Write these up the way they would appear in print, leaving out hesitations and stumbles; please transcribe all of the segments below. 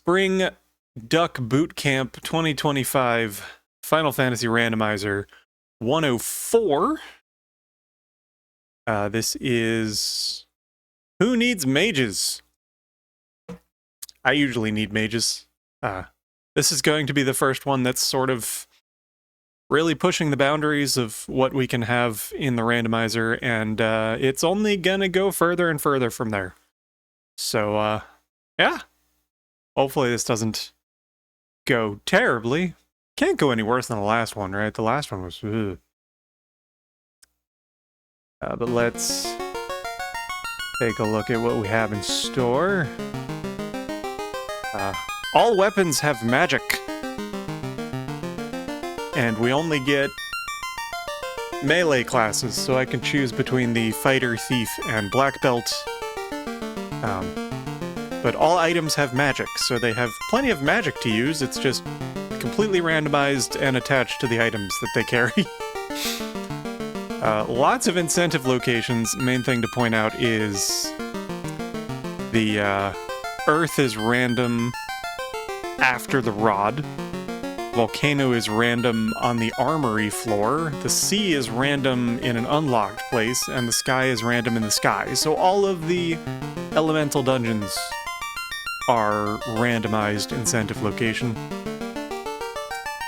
Spring Duck Bootcamp 2025 Final Fantasy Randomizer 104. This is Who Needs Mages? I usually need mages. This is going to be the first one that's sort of really pushing the boundaries of what we can have in the randomizer, and it's only gonna go further and further from there. So, yeah. Hopefully this doesn't go terribly. Can't go any worse than the last one, right? The last one was... but let's take a look at what we have in store. All weapons have magic. And we only get melee classes, so I can choose between the fighter, thief, and black belt. But all items have magic, so they have plenty of magic to use. It's just completely randomized and attached to the items that they carry. Lots of incentive locations. Main thing to point out is the Earth is random after the rod. Volcano is random on the armory floor. The sea is random in an unlocked place, and the sky is random in the sky. So all of the elemental dungeons are randomized incentive location.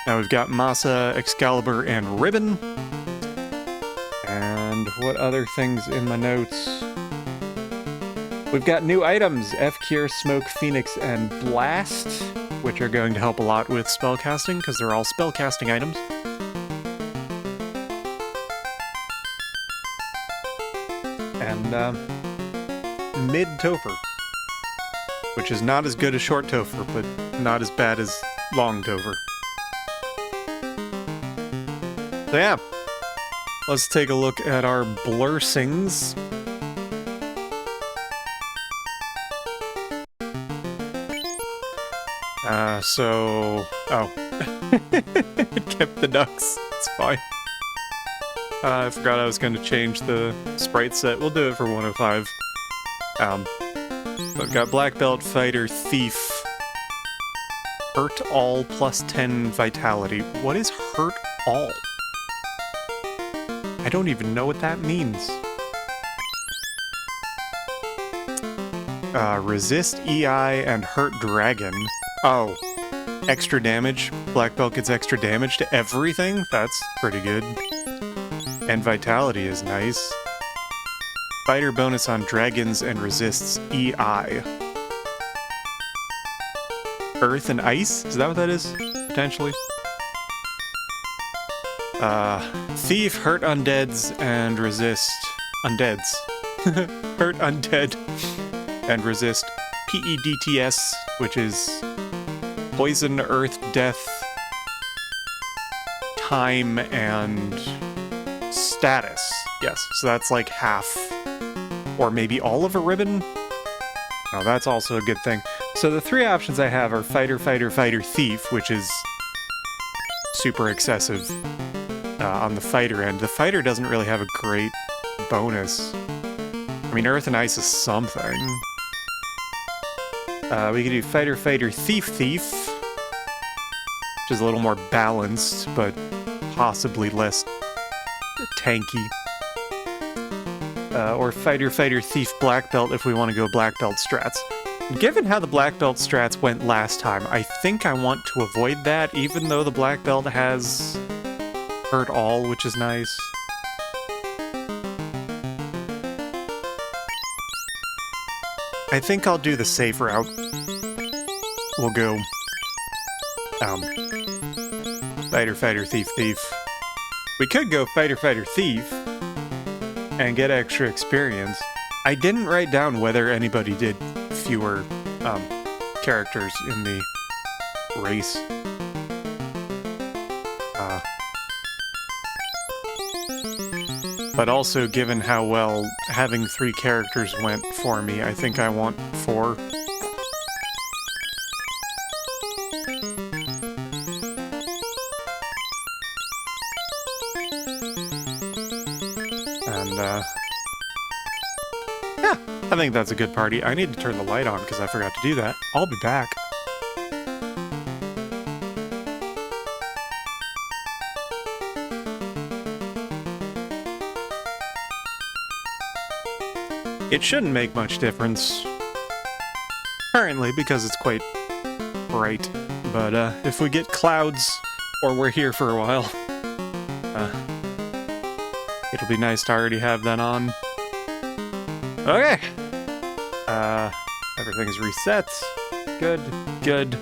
Now we've got Massa, Excalibur, and Ribbon. And what other things in my notes? We've got new items, F-Cure, Smoke, Phoenix, and Blast, which are going to help a lot with spellcasting, because they're all spellcasting items. And Mid-Topher, which is not as good as Short Topher, but not as bad as Long Topher. So yeah, let's take a look at our blursings. It kept the ducks. It's fine. I forgot I was going to change the sprite set. We'll do it for 105. I've got Black Belt, Fighter, Thief. Hurt all plus 10 Vitality. What is Hurt all? I don't even know what that means. Resist EI and Hurt Dragon. Oh, extra damage. Black Belt gets extra damage to everything? That's pretty good. And Vitality is nice. Fighter bonus on dragons and resists EI. Earth and Ice? Is that what that is? Potentially. Thief, hurt undeads, and resist... Undeads. Hurt undead, and resist PEDTS, which is poison, earth, death, time, and status. Yes, so that's like half, or maybe all of a ribbon? No, that's also a good thing. So the three options I have are Fighter, Fighter, Fighter, Thief, which is super excessive on the Fighter end. The Fighter doesn't really have a great bonus. I mean, Earth and Ice is something. We could do Fighter, Fighter, Thief, Thief, which is a little more balanced, but possibly less tanky. Or Fighter, Fighter, Thief, Black Belt if we want to go Black Belt strats. Given how the Black Belt strats went last time, I think I want to avoid that, even though the Black Belt has Hurt All, which is nice. I think I'll do the safe route. We'll go Fighter, Fighter, Thief, Thief. We could go Fighter, Fighter, Thief and get extra experience. I didn't write down whether anybody did fewer characters in the race. But also, given how well having 3 characters went for me, I think I want 4. And, yeah, I think that's a good party. I need to turn the light on because I forgot to do that. I'll be back. It shouldn't make much difference currently because it's quite bright, but if we get clouds or we're here for a while, it'll be nice to already have that on. Okay. Everything's reset. Good, good.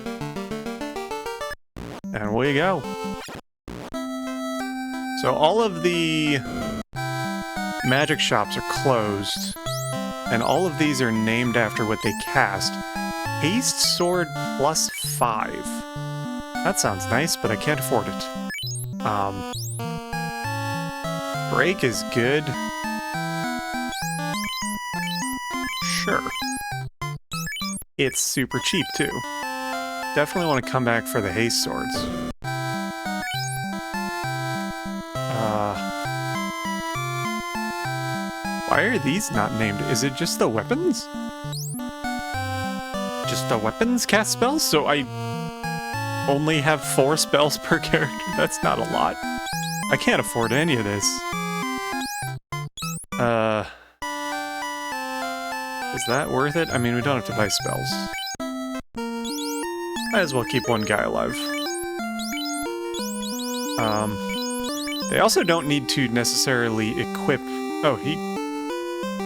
And away you go. So all of the magic shops are closed, and all of these are named after what they cast. Haste Sword plus 5. That sounds nice, but I can't afford it. Break is good. Sure. It's super cheap, too. Definitely want to come back for the haste swords. Why are these not named? Is it just the weapons? Just the weapons cast spells? So I only have 4 spells per character? That's not a lot. I can't afford any of this. Is that worth it? I mean, we don't have to buy spells. Might as well keep one guy alive. They also don't need to necessarily equip... Oh, he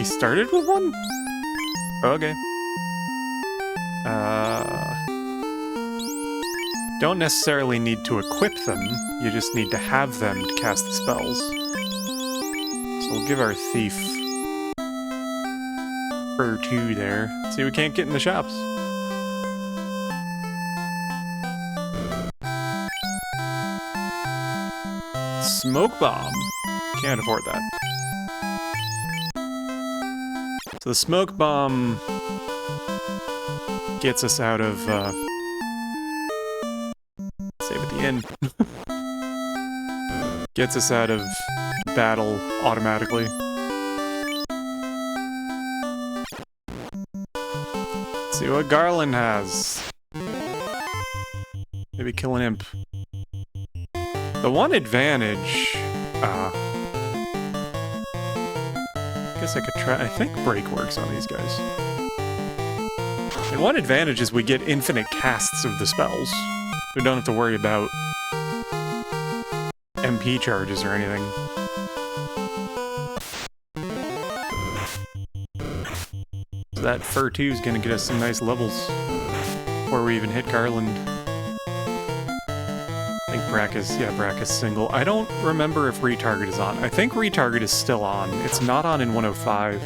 started with one? Okay. Don't necessarily need to equip them, you just need to have them to cast the spells. So we'll give our thief for 2 there. See, we can't get in the shops. Smoke bomb. Can't afford that. So the smoke bomb gets us out of, save at the end. Gets us out of battle automatically. Let's see what Garland has. Maybe kill an imp. The one advantage, I guess I could try, I think break works on these guys. And one advantage is we get infinite casts of the spells. We don't have to worry about MP charges or anything. So that Fur 2 is gonna get us some nice levels before we even hit Garland. I think Brackus single. I don't remember if retarget is on. I think retarget is still on. It's not on in 105.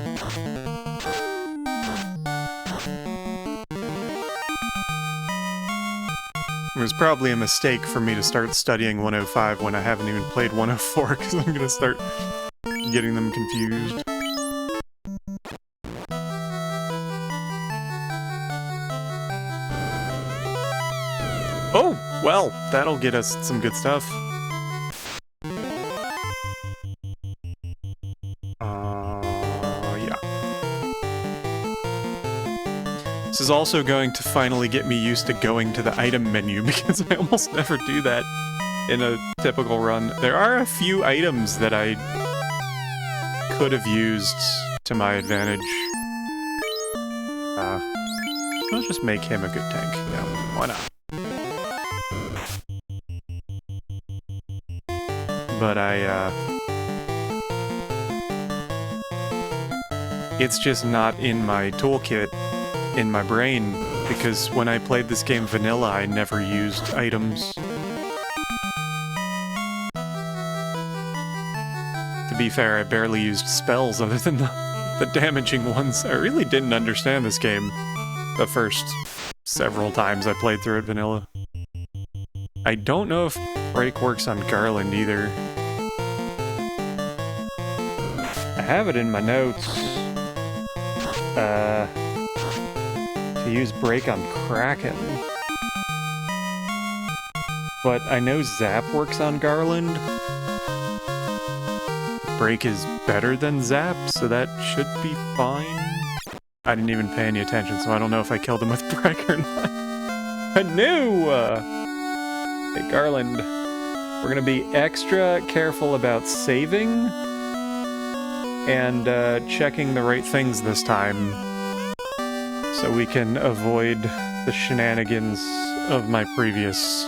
It was probably a mistake for me to start studying 105 when I haven't even played 104, because I'm gonna start getting them confused. Oh! Well, that'll get us some good stuff. Yeah. This is also going to finally get me used to going to the item menu, because I almost never do that in a typical run. There are a few items that I could have used to my advantage. Let's just make him a good tank. Yeah, why not? But it's just not in my toolkit, in my brain, because when I played this game vanilla, I never used items. To be fair, I barely used spells other than the damaging ones. I really didn't understand this game the first several times I played through it vanilla. I don't know if break works on Garland either. I have it in my notes. To use break on Kraken. But I know Zap works on Garland. Break is better than Zap, so that should be fine. I didn't even pay any attention, so I don't know if I killed him with break or not. I knew! Hey, Garland. We're gonna be extra careful about saving. and checking the right things this time so we can avoid the shenanigans of my previous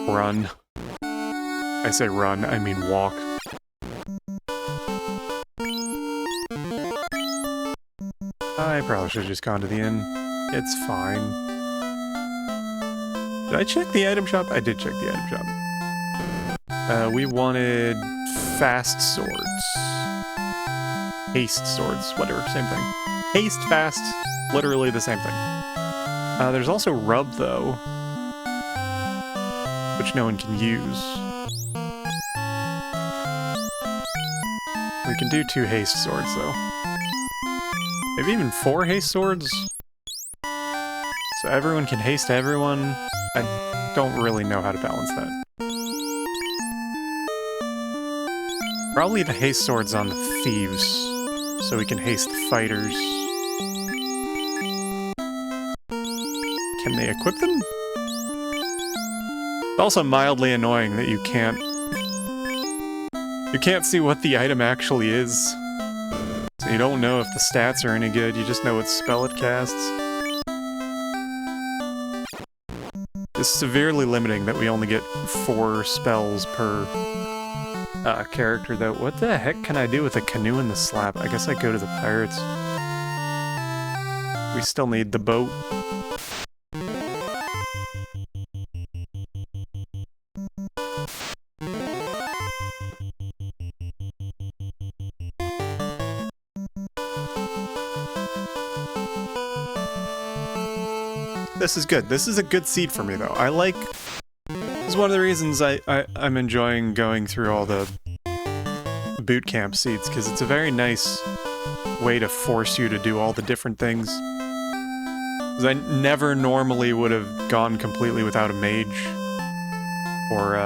run. I say run, I mean walk. I probably should have just gone to the inn. It's fine. Did I check the item shop? I did check the item shop. We wanted fast swords. Haste swords, whatever, same thing. Haste, fast, literally the same thing. There's also rub, though, which no one can use. We can do 2 haste swords, though. Maybe even 4 haste swords? So everyone can haste everyone? I don't really know how to balance that. Probably the haste swords on the thieves, so we can haste the fighters. Can they equip them? It's also mildly annoying that you can't see what the item actually is. So you don't know if the stats are any good, you just know what spell it casts. It's severely limiting that we only get 4 spells per character, though. What the heck can I do with a canoe and the slab? I guess I go to the pirates. We still need the boat. This is good. This is a good seed for me, though. I like... This is one of the reasons I'm enjoying going through all the Bootcamp seeds, because it's a very nice way to force you to do all the different things. Because I never normally would have gone completely without a mage, or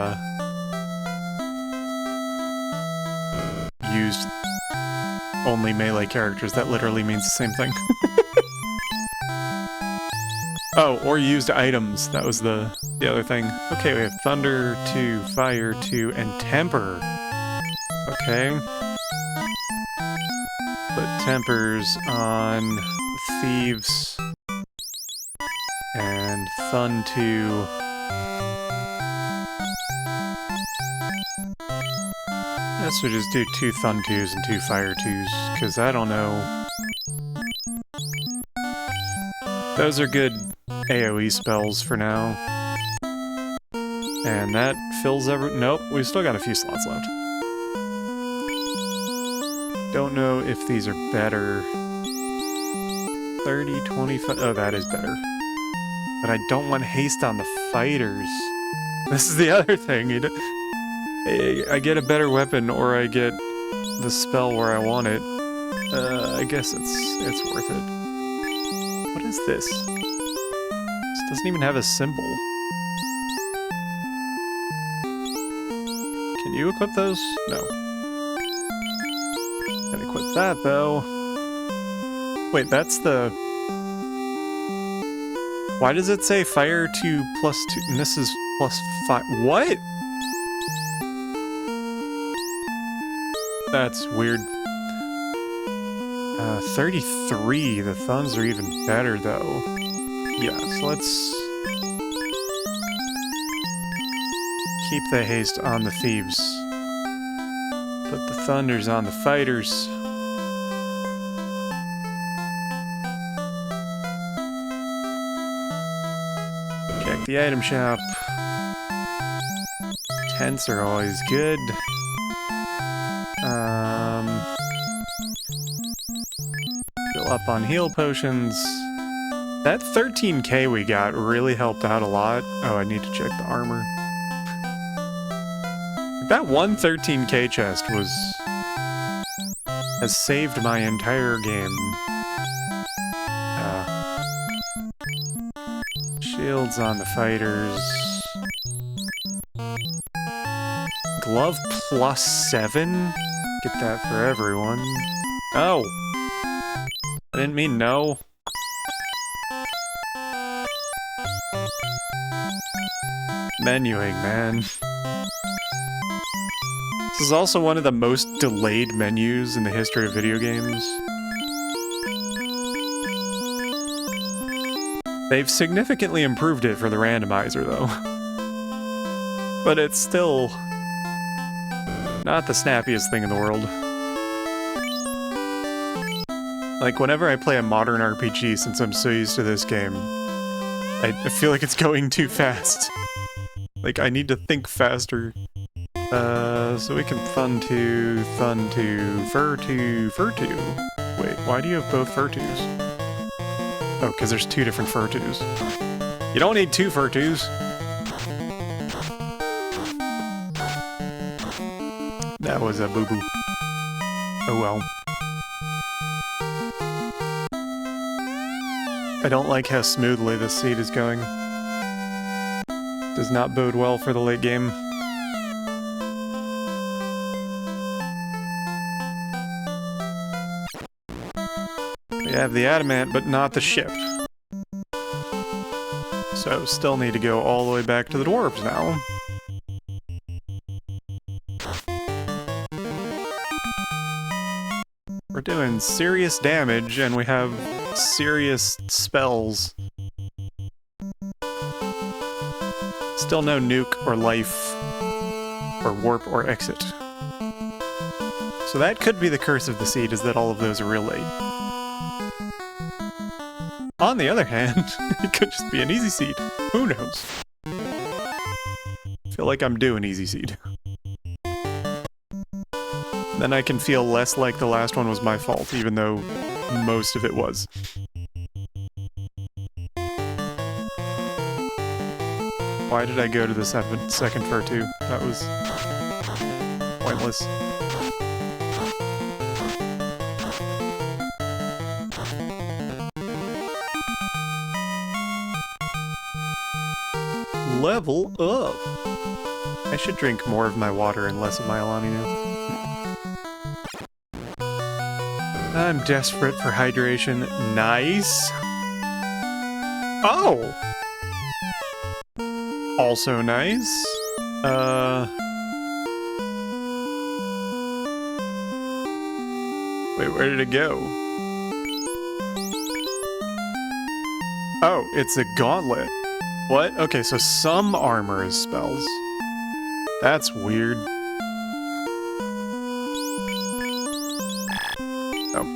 used only melee characters. That literally means the same thing. Oh, or used items. That was the other thing. Okay, we have Thunder 2, Fire 2, and Temper. Okay. Put Tempers on Thieves. And Thun 2. Let's just do 2 Thun 2s and 2 Fire 2s, because I don't know. Those are good AoE spells for now. And that fills nope, we've still got a few slots left. Don't know if these are better. 30, 25... Oh, that is better. But I don't want haste on the fighters. This is the other thing. I get a better weapon, or I get the spell where I want it. I guess it's worth it. What is this? This doesn't even have a symbol. Can you equip those? No. Can equip that, though. Wait, that's the... Why does it say fire 2 plus 2, and this is plus 5? What? That's weird. 33, the thumbs are even better, though. Yeah, so let's keep the haste on the thieves. Put the thunders on the fighters. Check the item shop. Tents are always good. Fill up on heal potions. That 13k we got really helped out a lot. Oh, I need to check the armor. That one 13k chest has saved my entire game. Shields on the fighters. Glove plus 7? Get that for everyone. Oh! I didn't mean no. Menuing, man. This is also one of the most delayed menus in the history of video games. They've significantly improved it for the randomizer, though. But it's still not the snappiest thing in the world. Like, whenever I play a modern RPG, since I'm so used to this game, I feel like it's going too fast. Like, I need to think faster. So we can fur to. Wait, why do you have both fur twos? Oh, because there's two different fur twos. You don't need two fur twos. That was a boo-boo. Oh well. I don't like how smoothly this seed is going. Does not bode well for the late game. We have the adamant, but not the ship. So, still need to go all the way back to the dwarves now. We're doing serious damage, and we have serious spells. Still no nuke or life, or warp or exit. So that could be the curse of the seed, is that all of those are real late. On the other hand, it could just be an easy seed. Who knows? I feel like I'm doing easy seed. Then I can feel less like the last one was my fault, even though most of it was. Why did I go to the second fur too? That was pointless. Level up! I should drink more of my water and less of my Alani now. I'm desperate for hydration. Nice! Oh! Also nice. Wait, where did it go? Oh, it's a gauntlet. What? Okay, so some armor is spells. That's weird. Oh.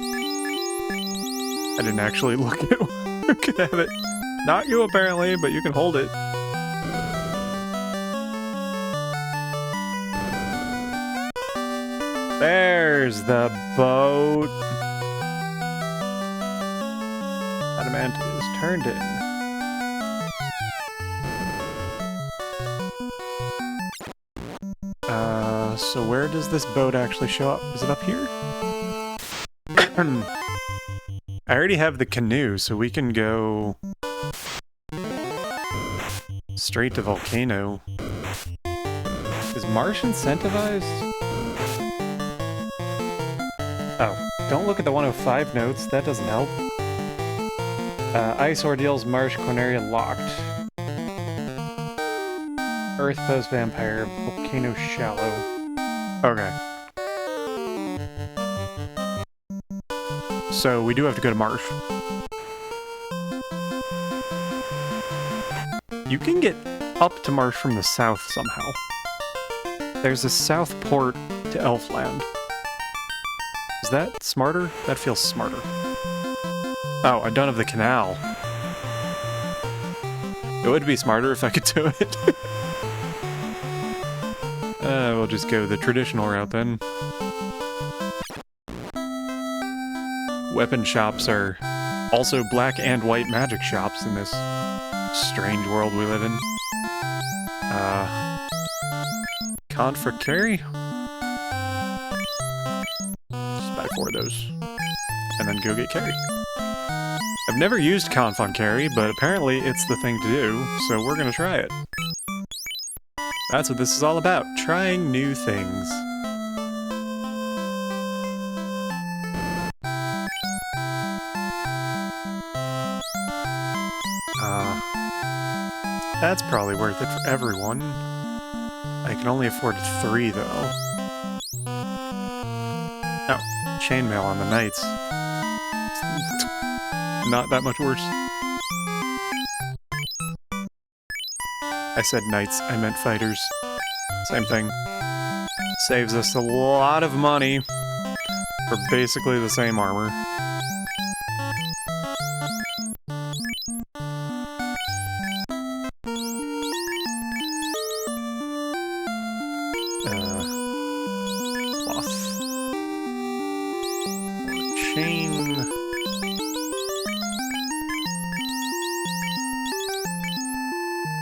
I didn't actually look at who could have it. Not you, apparently, but you can hold it. There's the boat. Adamant is turned in. So where does this boat actually show up? Is it up here? I already have the canoe, so we can go straight to Volcano. Is Marsh incentivized? Oh, don't look at the 105 notes, that doesn't help. Ice Ordeals, Marsh, Corneria locked. Earth Post Vampire, Volcano Shallow. Okay. So we do have to go to Marsh. You can get up to Marsh from the south somehow. There's a south port to Elfland. Is that smarter? That feels smarter. Oh, I don't have the canal. It would be smarter if I could do it. We'll just go the traditional route then. Weapon shops are also black and white magic shops in this strange world we live in. Con for carry? Just buy 4 of those. And then go get carry. I've never used Conf on carry, but apparently it's the thing to do, so we're gonna try it. That's what this is all about, trying new things. That's probably worth it for everyone. I can only afford 3, though. chainmail on the knights. Not that much worse. I said knights, I meant fighters. Same thing. Saves us a lot of money for basically the same armor. Cloth. Or chain.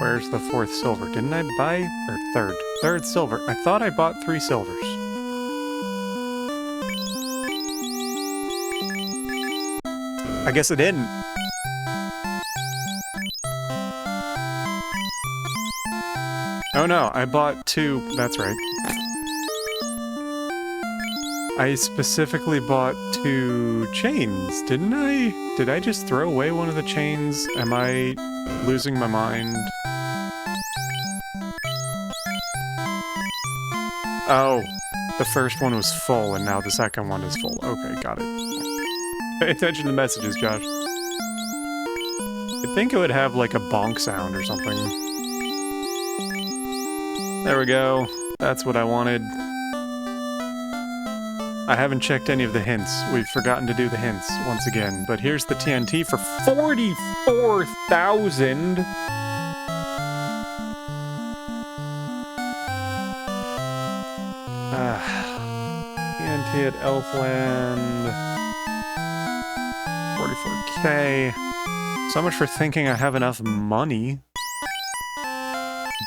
Where's the 4th silver? Didn't I buy? Or 3rd? 3rd silver. I thought I bought 3 silvers. I guess I didn't. Oh no, I bought 2. That's right. I specifically bought 2 chains, didn't I? Did I just throw away one of the chains? Am I losing my mind? Oh, the first one was full, and now the second one is full. Okay, got it. Pay attention to the messages, Josh. I think it would have, like, a bonk sound or something. There we go. That's what I wanted. I haven't checked any of the hints. We've forgotten to do the hints once again. But here's the TNT for 44,000! TNT at Elfland. 44K. So much for thinking I have enough money.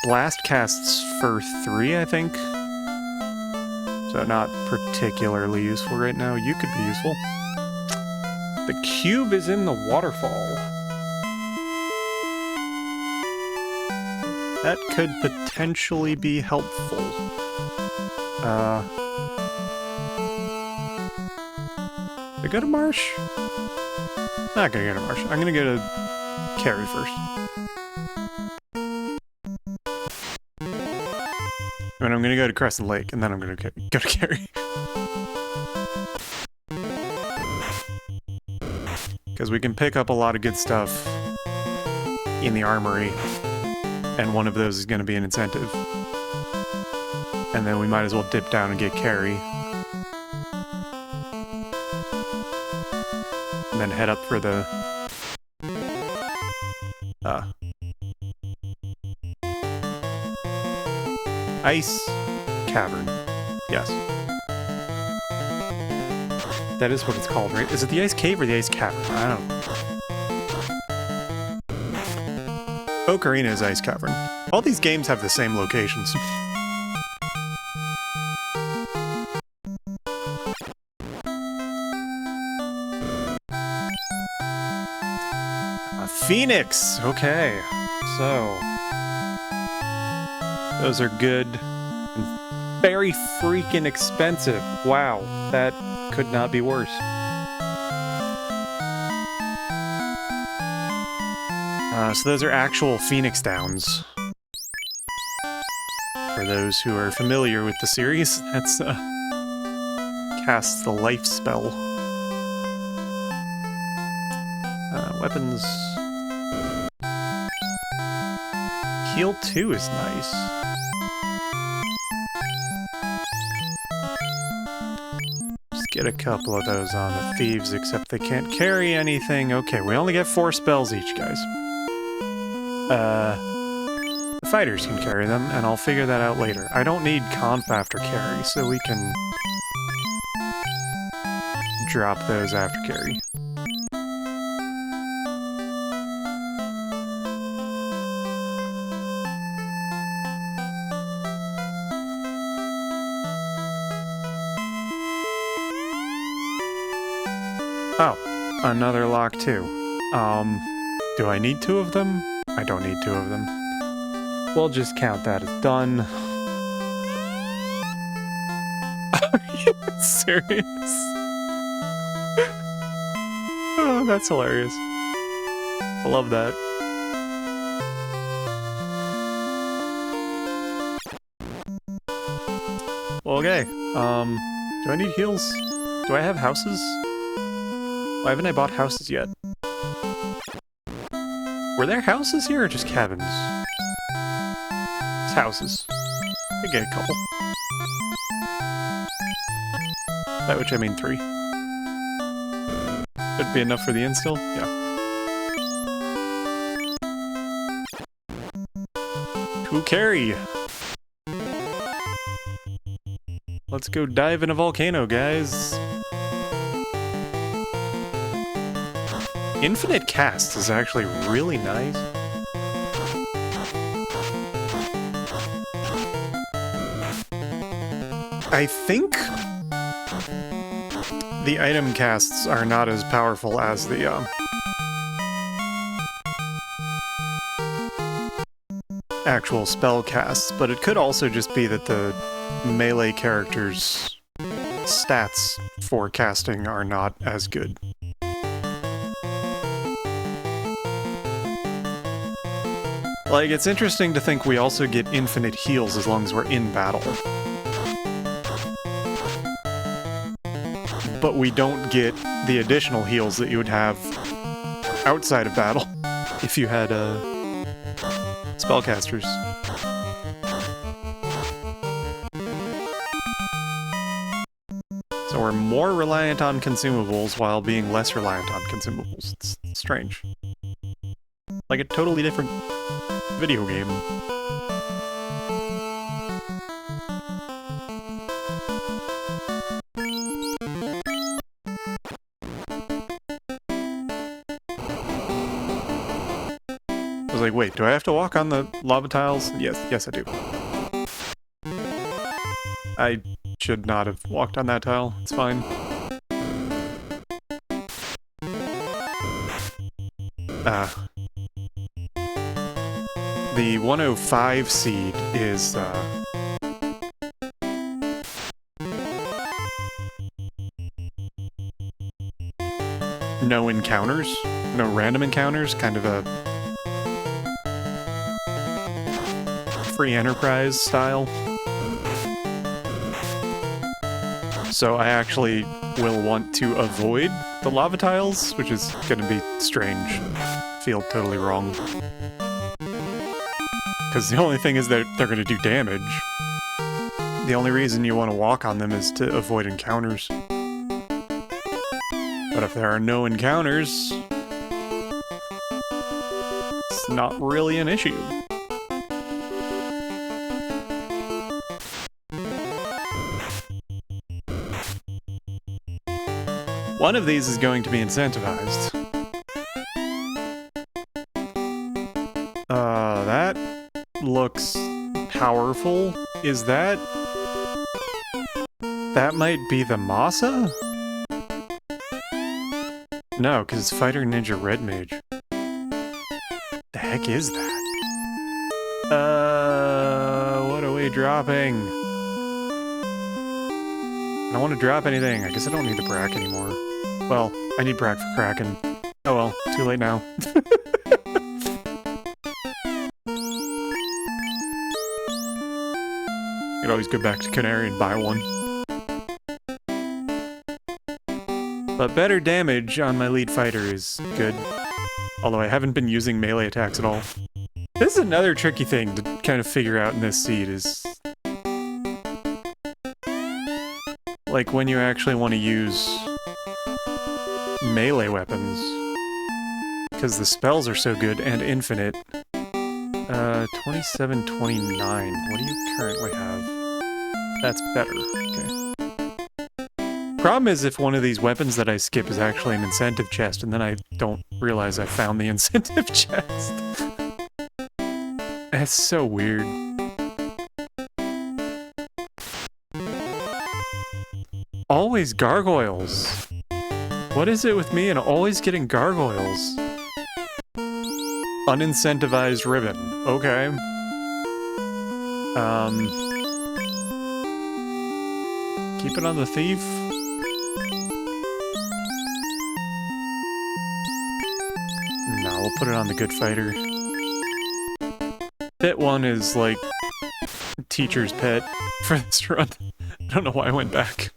Blast casts for 3, I think. So not particularly useful right now. You could be useful. The cube is in the waterfall. That could potentially be helpful. Did I go to Marsh? Not gonna go to Marsh. I'm gonna go to Carrie first. And I'm gonna go to Crescent Lake, and then I'm gonna go to Carrie. Because we can pick up a lot of good stuff in the armory, and one of those is gonna be an incentive. And then we might as well dip down and get Carrie. And then head up for the... Ice Cavern. Yes. That is what it's called, right? Is it the Ice Cave or the Ice Cavern? I don't know. Oak Arena is Ice Cavern. All these games have the same locations. Phoenix! Okay. So... those are good and very freaking expensive. Wow, that could not be worse. So those are actual Phoenix Downs. For those who are familiar with the series, that's casts the life spell. Weapons. Heal 2 is nice. Get a couple of those on the thieves, except they can't carry anything. Okay, we only get 4 spells each, guys. The fighters can carry them, and I'll figure that out later. I don't need conf after carry, so we can drop those after carry. Oh, another lock too. Do I need 2 of them? I don't need 2 of them. We'll just count that as done. Are you serious? Oh, that's hilarious. I love that. Okay, do I need heals? Do I have houses? Why haven't I bought houses yet? Were there houses here or just cabins? It's houses. I get a couple. By which I mean 3. Should be enough for the install? Yeah. 2 carry! Let's go dive in a volcano, guys! Infinite cast is actually really nice. I think the item casts are not as powerful as the actual spell casts, but it could also just be that the melee characters' stats for casting are not as good. Like, it's interesting to think we also get infinite heals as long as we're in battle. But we don't get the additional heals that you would have outside of battle if you had spellcasters. So we're more reliant on consumables while being less reliant on consumables. It's strange. Like a totally different video game. I was like, wait, do I have to walk on the lava tiles? Yes I do. I should not have walked on that tile. It's fine. The 105 seed is, no encounters, no random encounters, kind of a free enterprise style. So I actually will want to avoid the lava tiles, which is gonna be strange. Feel totally wrong. Because the only thing is that they're gonna do damage. The only reason you want to walk on them is to avoid encounters. But if there are no encounters, it's not really an issue. One of these is going to be incentivized. That looks powerful. Is that... That might be the Masa? No, because it's Fighter Ninja Red Mage. The heck is that? What are we dropping? I don't want to drop anything. I guess I don't need the Brack anymore. Well, I need Brack for Kraken. Oh well, too late now. You could always go back to Canary and buy one. But better damage on my lead fighter is good. Although I haven't been using melee attacks at all. This is another tricky thing to kind of figure out in this seed is... like when you actually want to use melee weapons. Because the spells are so good and infinite. 2729. What do you currently have? That's better. Okay. Problem is if one of these weapons that I skip is actually an incentive chest, and then I don't realize I found the incentive chest. That's so weird. Always gargoyles. What is it with me and always getting gargoyles? Unincentivized ribbon. Okay. Keep it on the thief. No, we'll put it on the good fighter. Pit 1 is like teacher's pet for this run. I don't know why I went back.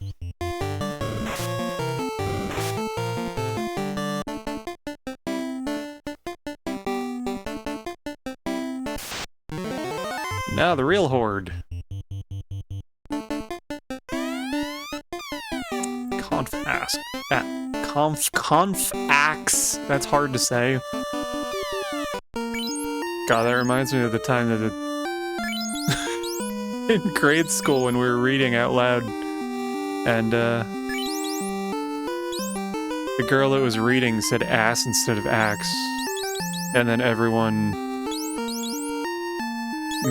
Now the real horde. Conf axe. That's hard to say. God, that reminds me of the time that in grade school when we were reading out loud, and the girl that was reading said ass instead of axe, and then everyone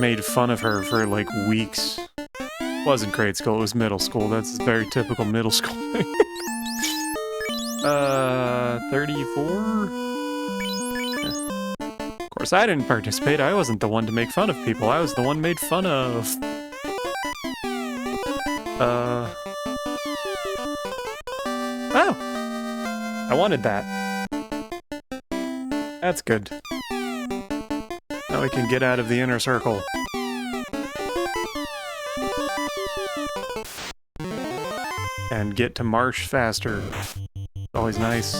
made fun of her for like weeks. It wasn't grade school, it was middle school. That's a very typical middle school thing. 34? Of course, I didn't participate. I wasn't the one to make fun of people. I was the one made fun of. Oh! I wanted that. That's good. Now we can get out of the inner circle. And get to marsh faster. Always nice.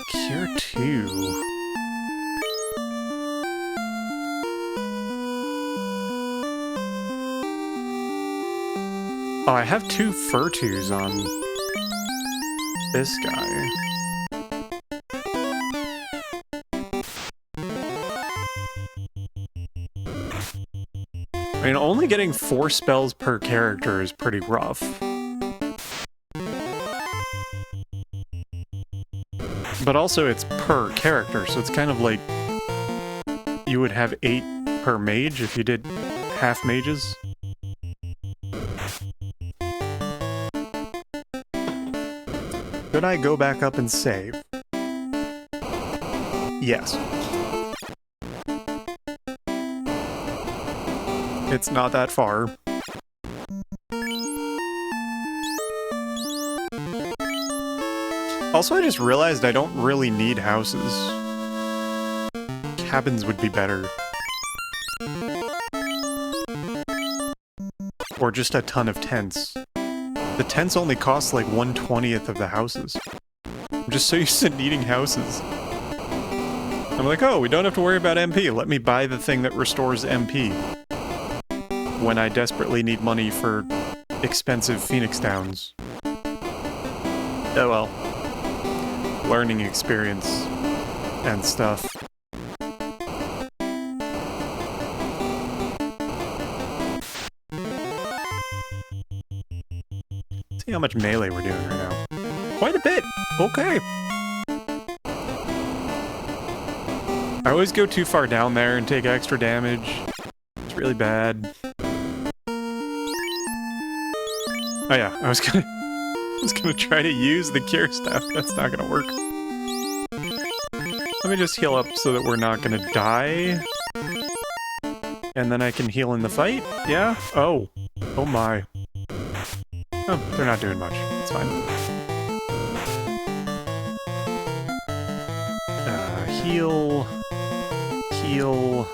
Cure 2. Oh, I have 2 Furtus on this guy. I mean, only getting 4 spells per character is pretty rough. But also it's per character, so it's kind of like you would have 8 per mage if you did half mages. Could I go back up and save? Yes. It's not that far. Also, I just realized I don't really need houses. Cabins would be better. Or just a ton of tents. The tents only cost like 1/20th of the houses. I'm just so used to needing houses. I'm like, oh, we don't have to worry about MP. Let me buy the thing that restores MP. When I desperately need money for expensive Phoenix Downs. Oh well. Learning experience and stuff. See how much melee we're doing right now. Quite a bit! Okay. I always go too far down there and take extra damage. It's really bad. Oh yeah, I was gonna try to use the cure stuff. That's not gonna work. Let me just heal up so that we're not gonna die. And then I can heal in the fight? Yeah? Oh. Oh my. Oh, they're not doing much. It's fine. Heal. Heal.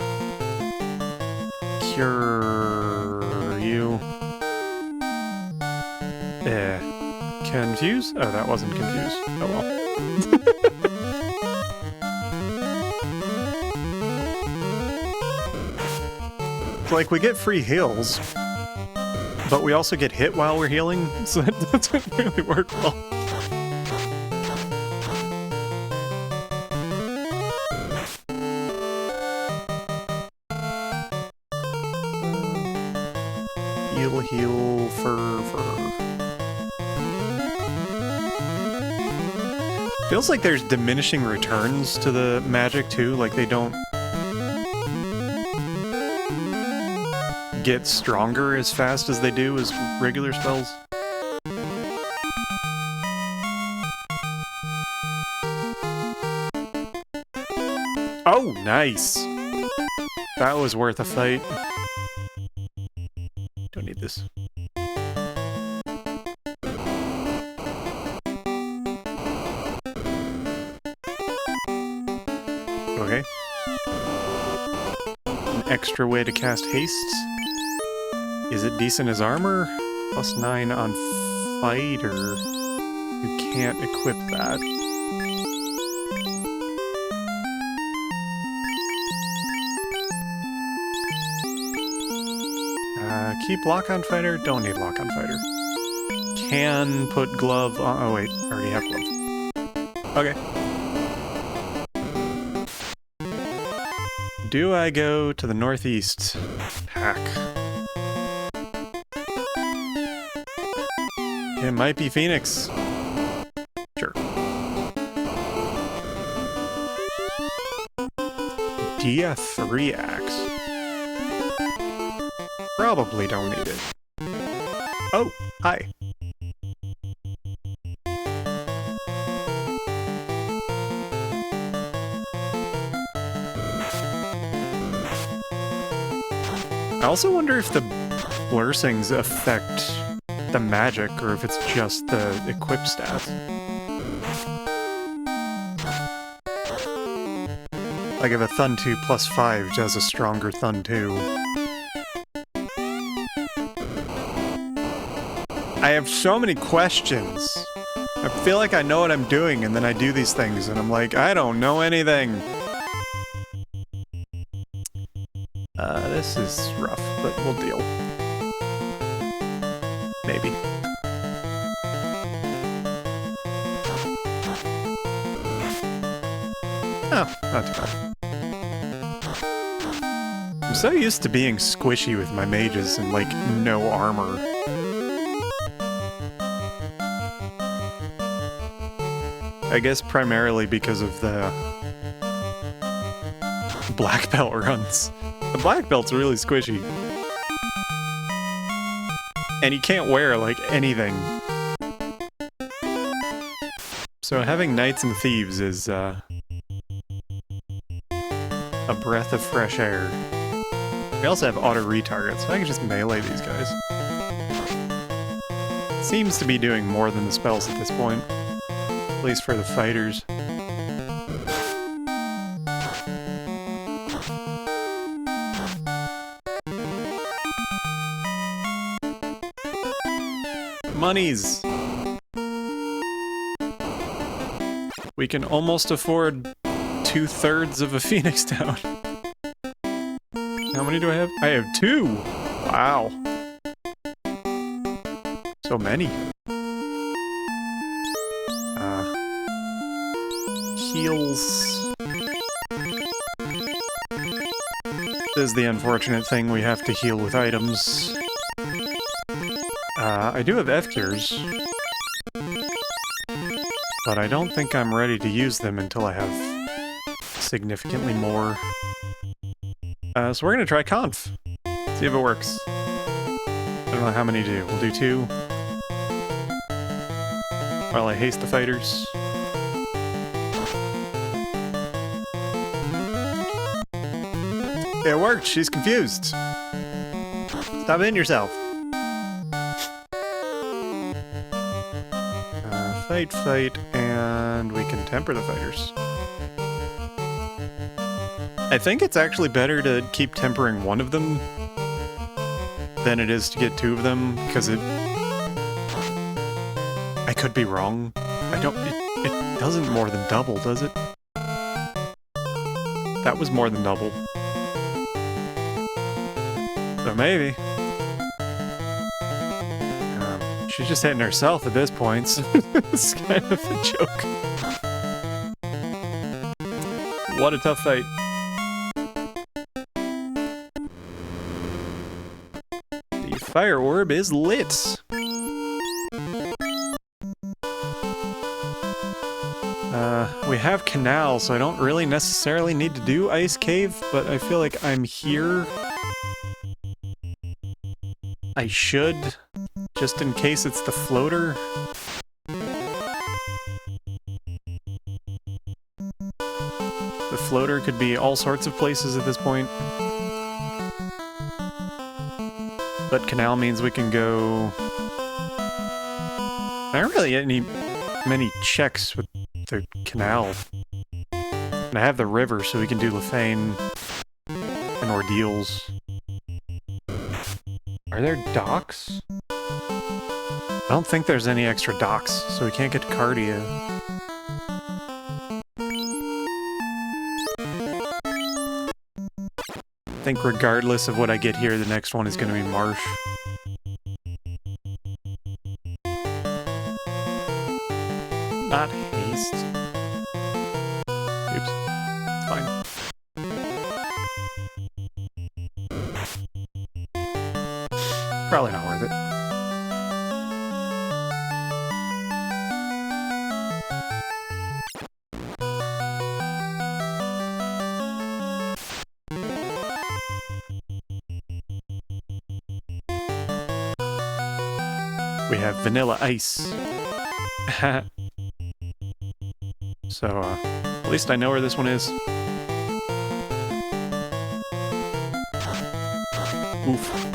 Cure you. Confuse? Oh, that wasn't confused. Oh well. It's like we get free heals, but we also get hit while we're healing, so that doesn't really work well. Heal, fur. Feels like there's diminishing returns to the magic too, like they don't get stronger as fast as they do as regular spells. Oh, nice! That was worth a fight. Don't need this. Okay. An extra way to cast haste. Is it decent as armor? +9 on fighter. You can't equip that. keep lock-on fighter? Don't need lock-on fighter. Can put glove on... Oh wait, already have glove. Okay. Do I go to the northeast pack? It might be Phoenix. Sure. DF3 axe. Probably don't need it. Oh, hi. I also wonder if the blursings affect the magic, or if it's just the equip stats. Like if a Thun 2 plus 5 does a stronger Thun 2. I have so many questions. I feel like I know what I'm doing, and then I do these things, and I'm like, I don't know anything. This is rough, but we'll deal. Maybe. Oh, not too bad. I'm so used to being squishy with my mages and, like, no armor. I guess primarily because of the black belt runs. The black belt's really squishy. And you can't wear, like, anything. So having Knights and Thieves is, a breath of fresh air. We also have auto retargets, so I can just melee these guys. Seems to be doing more than the spells at this point. At least for the fighters. Monies! We can almost afford 2/3 of a Phoenix town. How many do I have? I have 2! Wow. So many. Heals. This is the unfortunate thing, we have to heal with items. I do have F-Cures, but I don't think I'm ready to use them until I have significantly more. So we're gonna try Conf. See if it works. I don't know how many to do. We'll do 2. While I haste the fighters. It worked! She's confused! Stop hitting yourself! Fight, and we can temper the fighters. I think it's actually better to keep tempering one of them than it is to get 2 of them, because it... I could be wrong. It doesn't more than double, does it? That was more than double. So maybe. She's just hitting herself at this point, so it's kind of a joke. What a tough fight. The fire orb is lit. We have Canal, so I don't really necessarily need to do Ice Cave, but I feel like I'm here. I should, just in case it's the floater. The floater could be all sorts of places at this point. But Canal means we can go... I don't really get many checks with the Canal. And I have the river, so we can do Lefane and Ordeals. Are there docks? I don't think there's any extra docks, so we can't get to Cardia. I think regardless of what I get here, the next one is going to be marsh. Not haste. Oops. It's fine. Probably not worth it. We have vanilla ice. So, at least I know where this one is. Oof.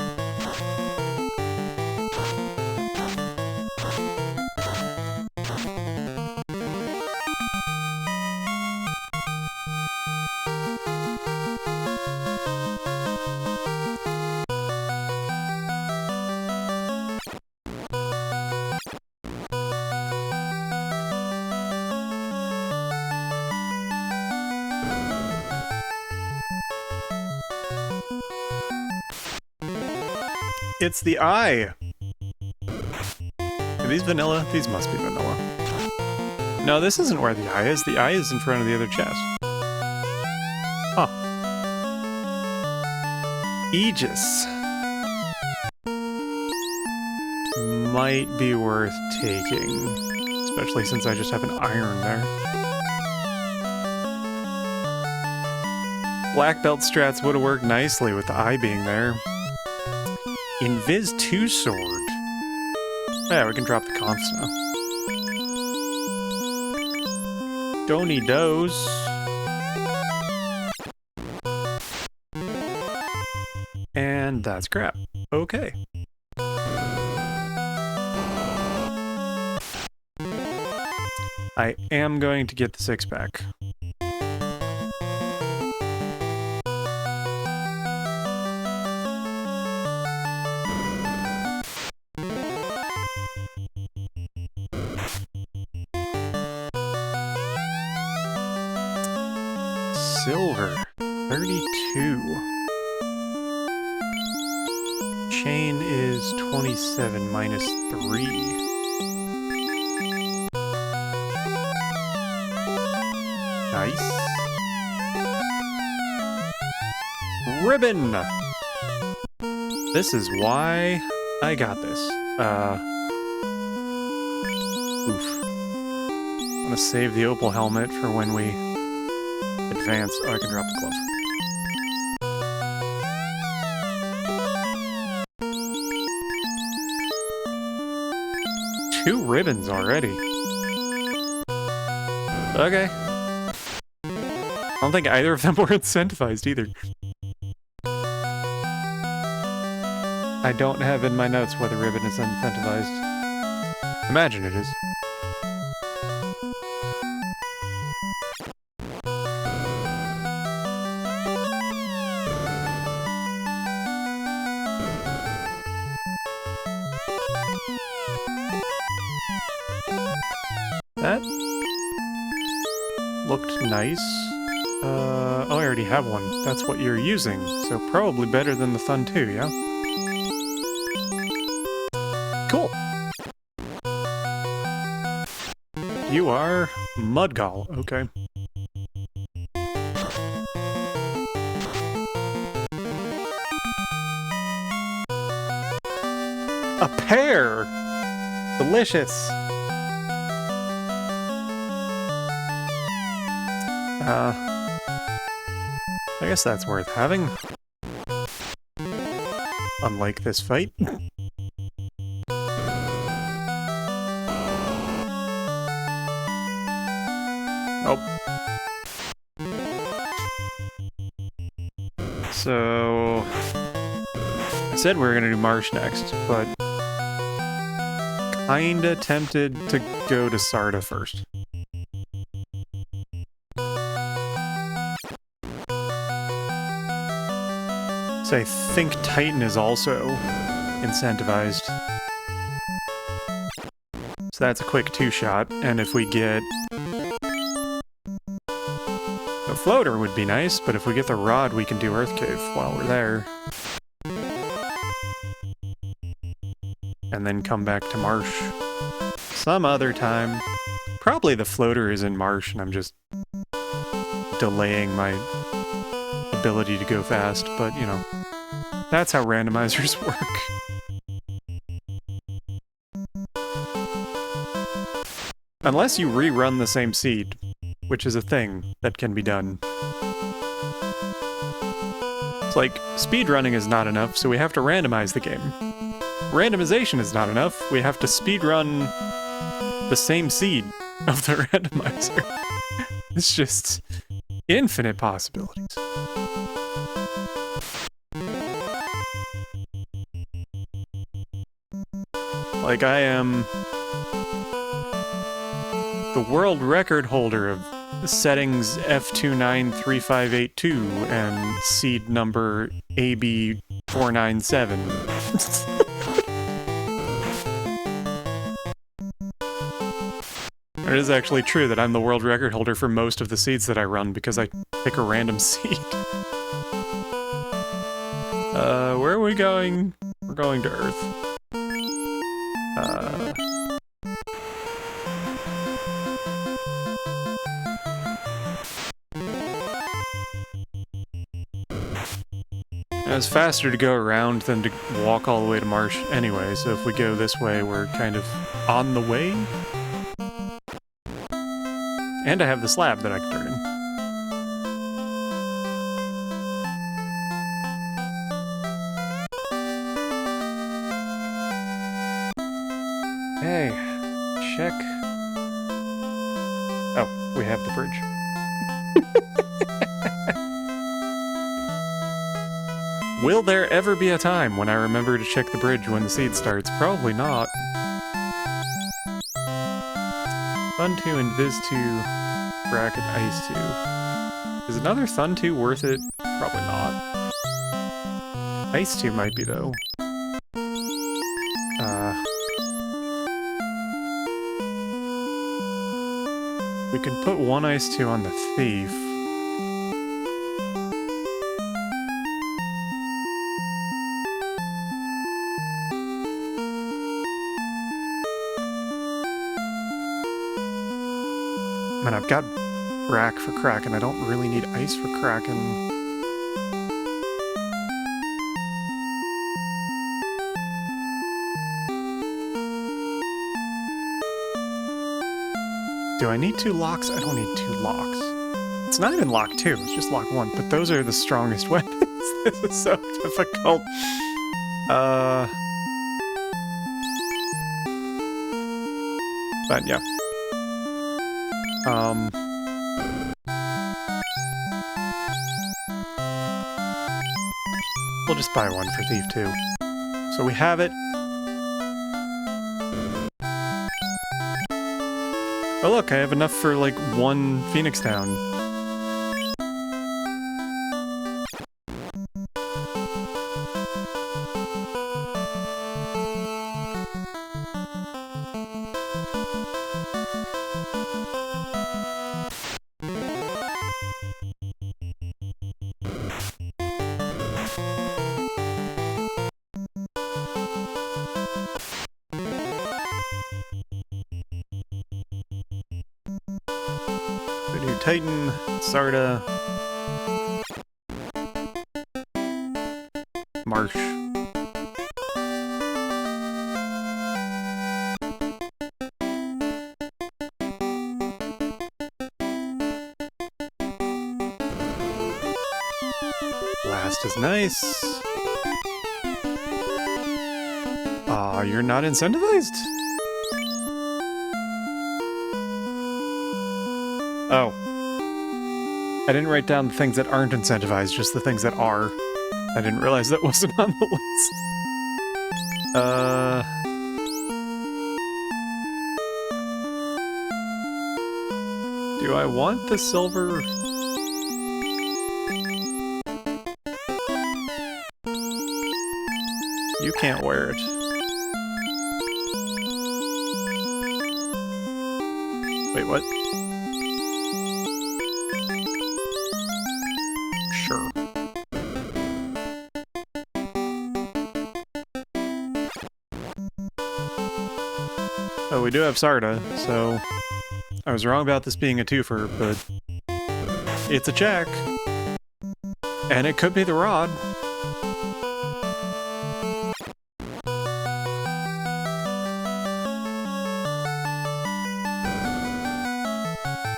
It's the eye! Are these vanilla? These must be vanilla. No, this isn't where the eye is. The eye is in front of the other chest. Huh. Aegis. Might be worth taking. Especially since I just have an iron there. Black belt strats would have worked nicely with the eye being there. Invis 2 sword. Yeah, we can drop the const now. Don't need those. And that's crap. Okay. I am going to get the 6-pack. Silver, 32. Chain is 27 minus 3. Nice. Ribbon! This is why I got this. Oof. I'm gonna save the opal helmet for when we advance. Oh, I can drop the glove. Two ribbons already. Okay. I don't think either of them were incentivized either. I don't have in my notes whether ribbon is incentivized. Imagine it is. That looked nice. Oh, I already have one. That's what you're using, so probably better than the Thun 2, yeah? Cool. You are Mudgall, okay. A pear! Delicious! I guess that's worth having. Unlike this fight. Oh. So... I said we were gonna do Marsh next, but... kinda tempted to go to Sarda first. So I think Titan is also incentivized. So that's a quick 2-shot, and if we get... The floater would be nice, but if we get the rod, we can do Earth Cave while we're there. And then come back to Marsh some other time. Probably the floater is in Marsh, and I'm just delaying my ability to go fast, but, you know, that's how randomizers work. Unless you rerun the same seed, which is a thing that can be done. It's like, speedrunning is not enough, so we have to randomize the game. Randomization is not enough, we have to speedrun the same seed of the randomizer. It's just infinite possibilities. Like, I am the world record holder of settings F293582 and seed number AB497. It is actually true that I'm the world record holder for most of the seeds that I run because I pick a random seed. Where are we going? We're going to Earth. It's faster to go around than to walk all the way to Marsh anyway, so if we go this way, we're kind of on the way. And I have the slab that I can turn in. Hey, check. Oh, we have the bridge. Will there ever be a time when I remember to check the bridge when the seed starts? Probably not. Thun 2 and Viz 2, bracket Ice 2. Is another Thun 2 worth it? Probably not. Ice 2 might be, though. We can put one Ice 2 on the Thief. Man, I've got Rack for Kraken. I don't really need Ice for Kraken. Do I need 2 locks? I don't need 2 locks. It's not even lock 2, it's just lock 1, but those are the strongest weapons. This is so difficult. But yeah. We'll just buy one for Thief 2. So we have it. Oh look, I have enough for like 1 Phoenix Town. Titan, Sarda, Marsh. Blast is nice. Aw, you're not incentivized? Oh. I didn't write down the things that aren't incentivized, just the things that are. I didn't realize that wasn't on the list. Do I want the silver? You can't wear it. Wait, what? we do have Sarda, so I was wrong about this being a twofer, but it's a check. And it could be the rod.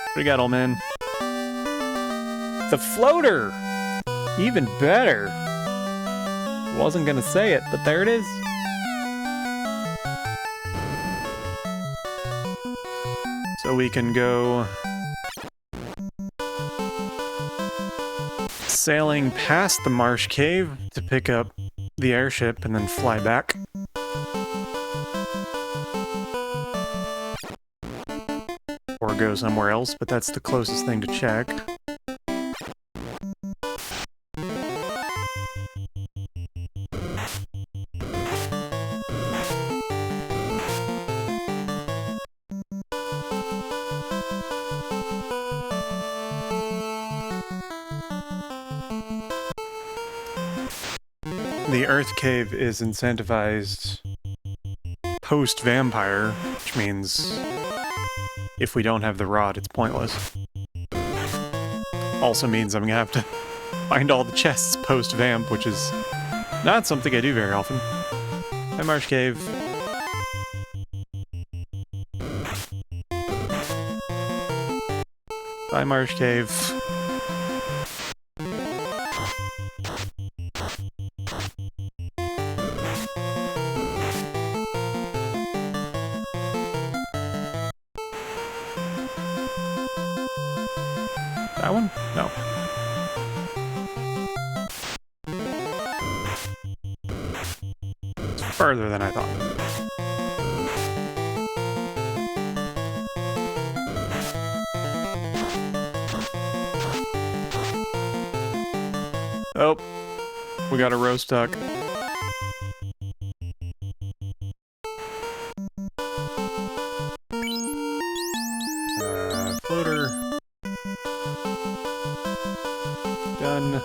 What do you got, old man? The floater! Even better! Wasn't gonna say it, but there it is. So we can go sailing past the marsh cave to pick up the airship and then fly back. Or go somewhere else, but that's the closest thing to check. The Earth Cave is incentivized post-vampire, which means if we don't have the rod, it's pointless. Also means I'm gonna have to find all the chests post-vamp, which is not something I do very often. Hi, Marsh Cave. Bye, Marsh Cave. That one? No. It's farther than I thought. Oh, we got a roast duck. Floater. Done. You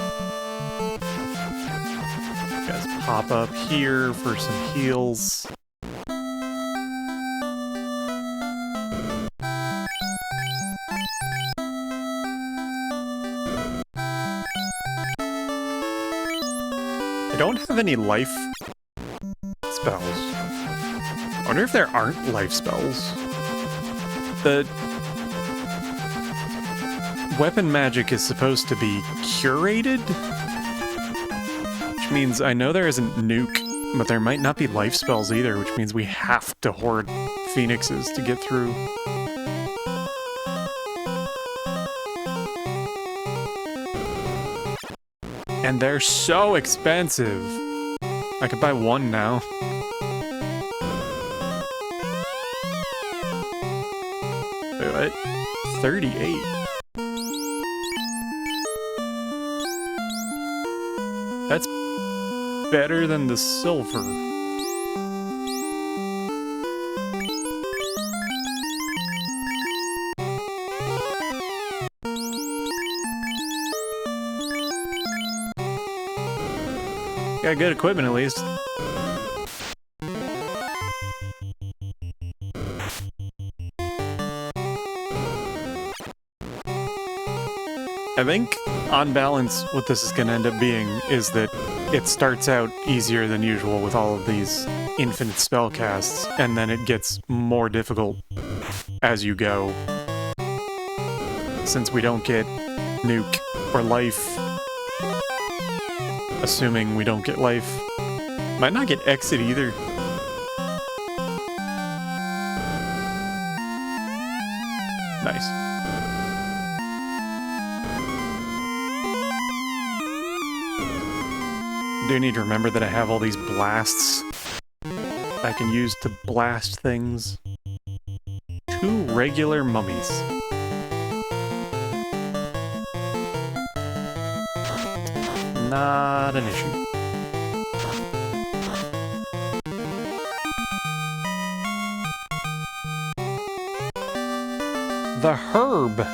guys pop up here for some heals. I don't have any life spells. I wonder if there aren't life spells. The weapon magic is supposed to be curated, which means I know there isn't nuke, but there might not be life spells either, which means we have to hoard phoenixes to get through. And they're so expensive. I could buy one now. Wait, what? 38. That's better than the silver. Got good equipment at least. I think, on balance, what this is going to end up being is that it starts out easier than usual with all of these infinite spell casts, and then it gets more difficult as you go. Since we don't get nuke or life, assuming we don't get life. Might not get exit either. Nice. Do need to remember that I have all these blasts I can use to blast things. 2 regular mummies. Not an issue. The herb.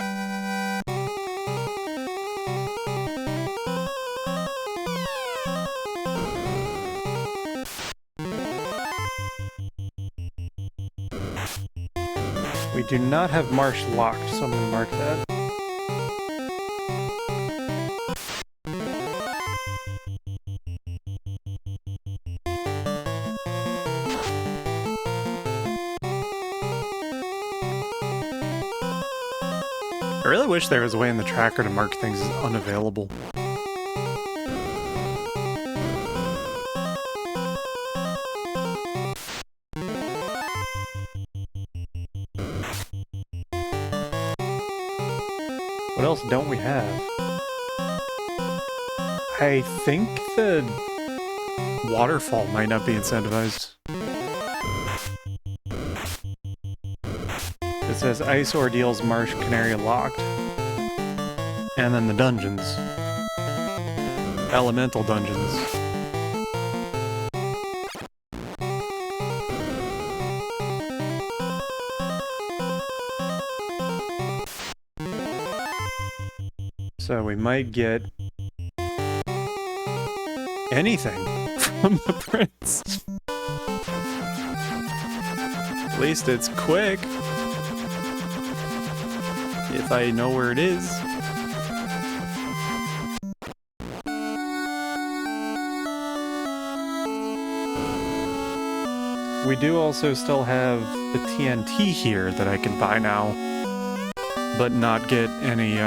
We do not have marsh locked, so I'm gonna mark that. I really wish there was a way in the tracker to mark things as unavailable. What else don't we have? I think the waterfall might not be incentivized. It says ice ordeals, marsh, canary locked. And then the dungeons. Elemental dungeons. So we might get anything from the prince. At least it's quick. If I know where it is. We do also still have the TNT here that I can buy now, but not get any,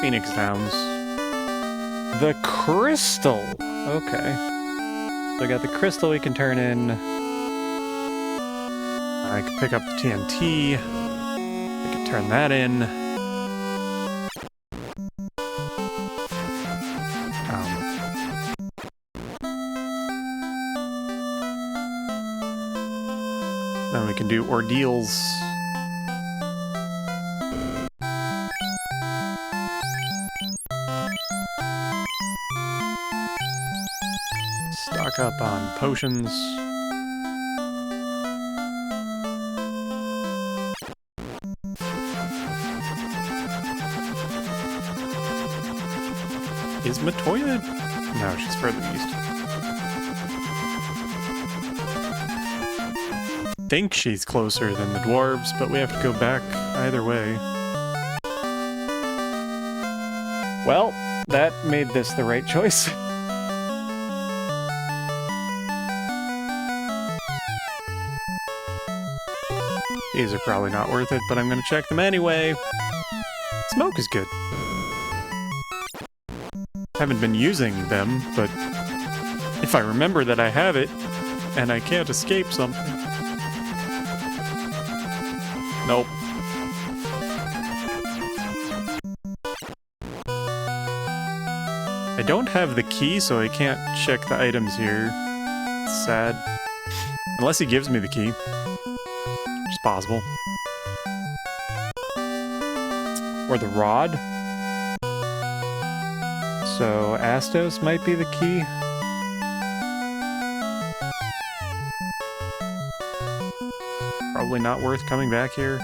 Phoenix Downs. The crystal! Okay. So I got the crystal we can turn in. I can pick up the TNT. I can turn that in. Then we can do ordeals. Stock up on potions. Is Matoya? No, she's further east. I think she's closer than the dwarves, but we have to go back either way. Well, that made this the right choice. These are probably not worth it, but I'm gonna check them anyway. Smoke is good. Haven't been using them, but if I remember that I have it, and I can't escape something. Nope. I don't have the key, so I can't check the items here. It's sad. Unless he gives me the key. Which is possible. Or the rod. So Astos might be the key. Probably not worth coming back here.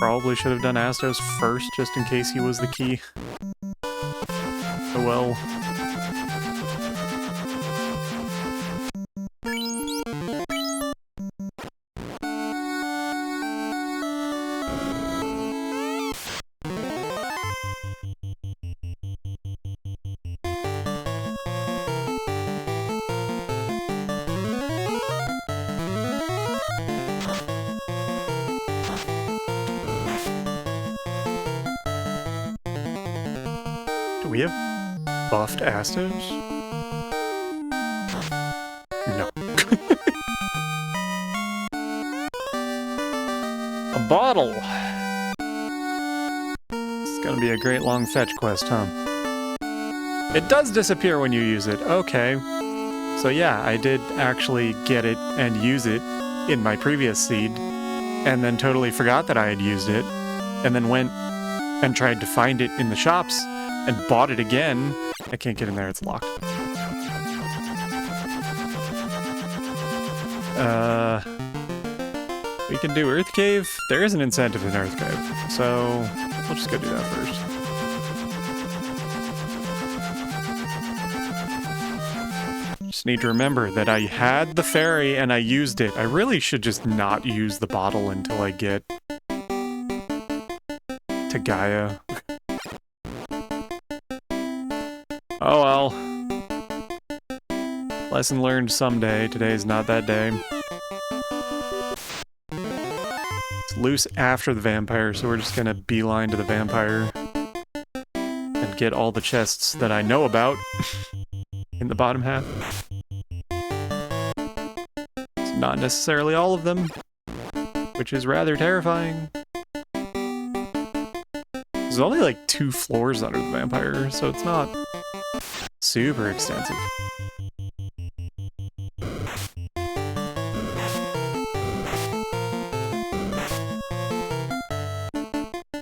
Probably should have done Astos first, just in case he was the key. Oh well. Do we have buffed Astos? No. A bottle! It's gonna be a great long fetch quest, huh? It does disappear when you use it. Okay. So yeah, I did actually get it and use it in my previous seed, and then totally forgot that I had used it, and then went and tried to find it in the shops, and bought it again. I can't get in there, it's locked. We can do Earth Cave. There is an incentive in Earth Cave, so we'll just go do that first. Just need to remember that I had the fairy and I used it. I really should just not use the bottle until I get to Gaia. Oh well. Lesson learned someday. Today's not that day. It's loose after the vampire, so we're just gonna beeline to the vampire and get all the chests that I know about in the bottom half. It's not necessarily all of them, which is rather terrifying. There's only like 2 floors under the vampire, so it's not super extensive.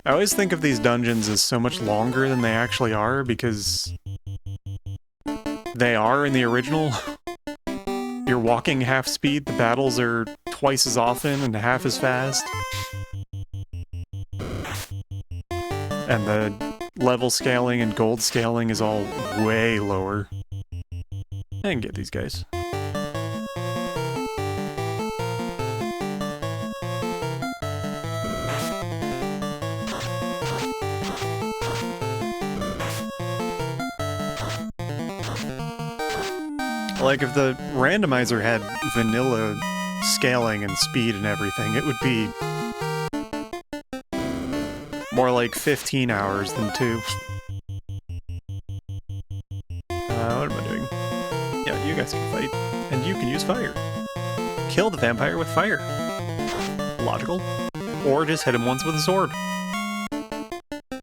I always think of these dungeons as so much longer than they actually are, because they are in the original. You're walking half speed, the battles are twice as often and half as fast. And the level scaling and gold scaling is all way lower. I can get these guys. Like, if the randomizer had vanilla scaling and speed and everything, it would be more like 15 hours than 2. What am I doing? Yeah, you guys can fight, and you can use fire. Kill the vampire with fire. Logical. Or just hit him once with a sword.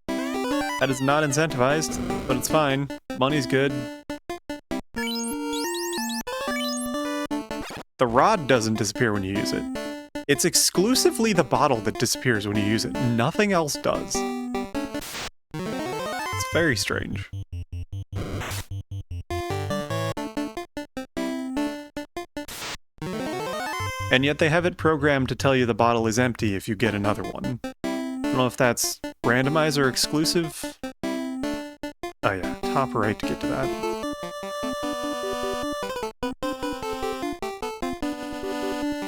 That is not incentivized, but it's fine. Money's good. The rod doesn't disappear when you use it. It's exclusively the bottle that disappears when you use it. Nothing else does. It's very strange. And yet they have it programmed to tell you the bottle is empty if you get another one. I don't know if that's randomizer exclusive. Oh yeah, top right to get to that.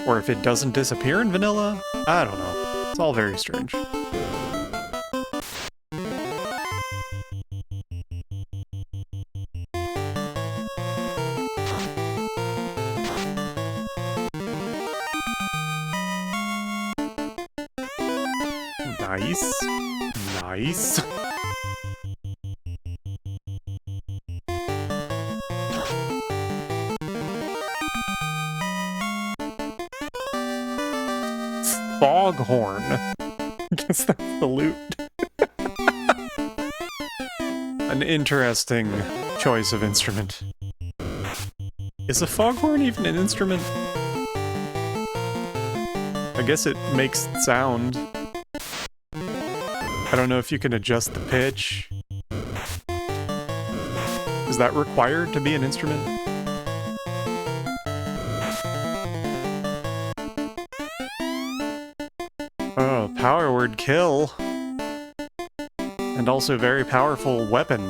Or if it doesn't disappear in vanilla? I don't know. It's all very strange. Nice. Nice. Foghorn. I guess that's the loot. An interesting choice of instrument. Is a foghorn even an instrument? I guess it makes sound. I don't know if you can adjust the pitch. Is that required to be an instrument? Oh, power word kill. And also very powerful weapon.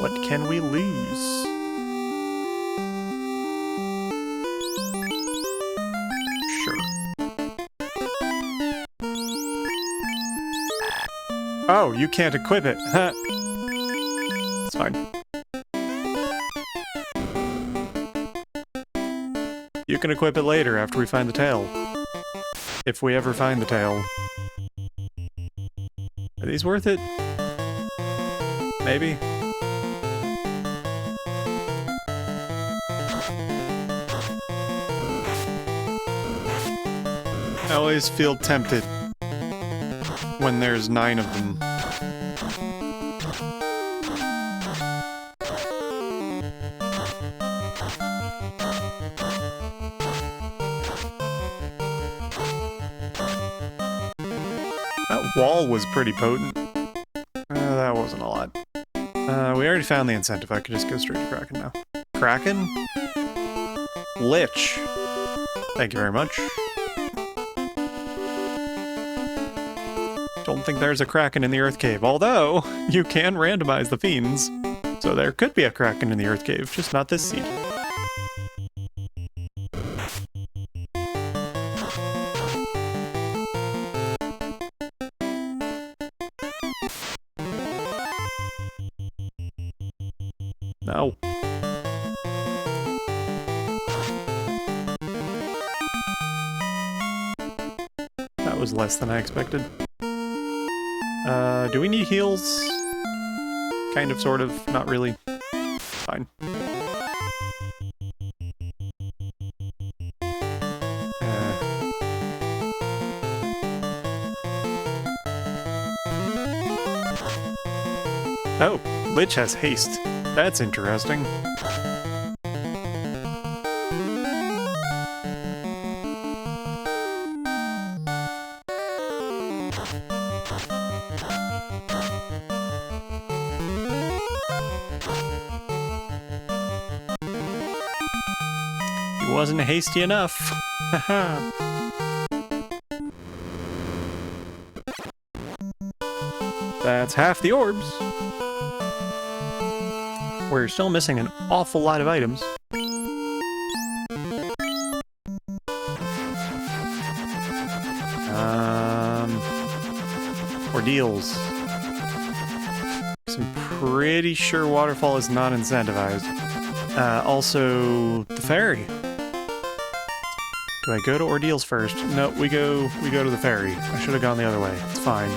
What can we lose? Sure. Oh, you can't equip it. It's fine. You can equip it later after we find the tail. If we ever find the tail. Are these worth it? Maybe. I always feel tempted when there's 9 of them. That wall was pretty potent. That wasn't a lot. We already found the incentive. I could just go straight to Kraken now. Kraken? Lich. Thank you very much. Don't think there's a Kraken in the Earth Cave, although you can randomize the fiends. So there could be a Kraken in the Earth Cave, just not this seed. No. That was less than I expected. Do we need heals? Kind of, sort of, not really. Fine. Oh, Lich has haste. That's interesting. He wasn't hasty enough. Haha. That's half the orbs. We're still missing an awful lot of items. Ordeals. I'm pretty sure waterfall is not incentivized. Also, the ferry. Do I go to ordeals first? No, we go to the ferry. I should have gone the other way. It's fine.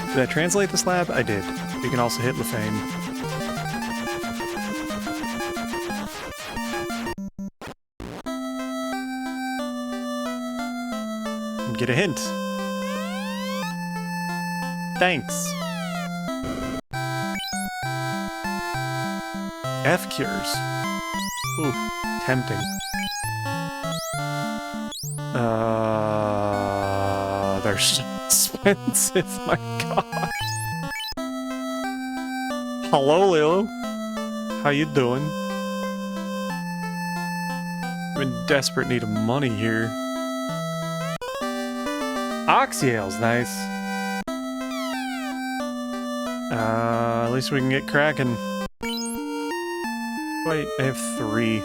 Did I translate the slab? I did. We can also hit Lefame. And get a hint. Thanks. F cures. Ooh, tempting. They're so expensive, my god. Hello, Lilo. How you doing? I'm in desperate need of money here. Oxyale's nice. At least we can get cracking. Wait, I have 3.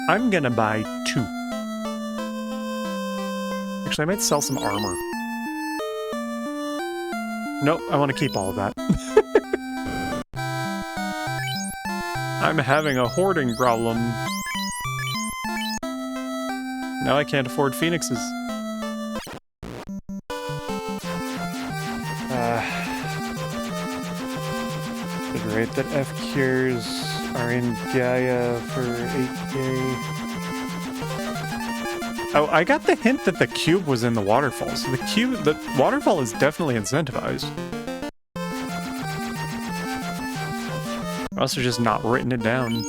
I'm gonna buy 2. Actually, I might sell some armor. Nope, I want to keep all of that. I'm having a hoarding problem. Now I can't afford phoenixes. Good rate that F cures are in Gaia for 8k. Oh, I got the hint that the cube was in the waterfall, so the waterfall is definitely incentivized. I also just not written it down.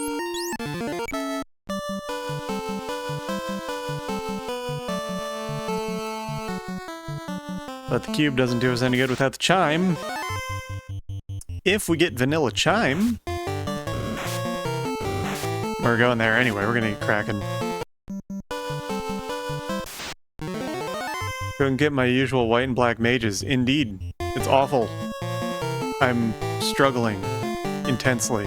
But the cube doesn't do us any good without the chime. If we get vanilla chime... We're going there anyway, we're gonna get Kraken. Couldn't get my usual white and black mages. Indeed. It's awful. I'm struggling intensely.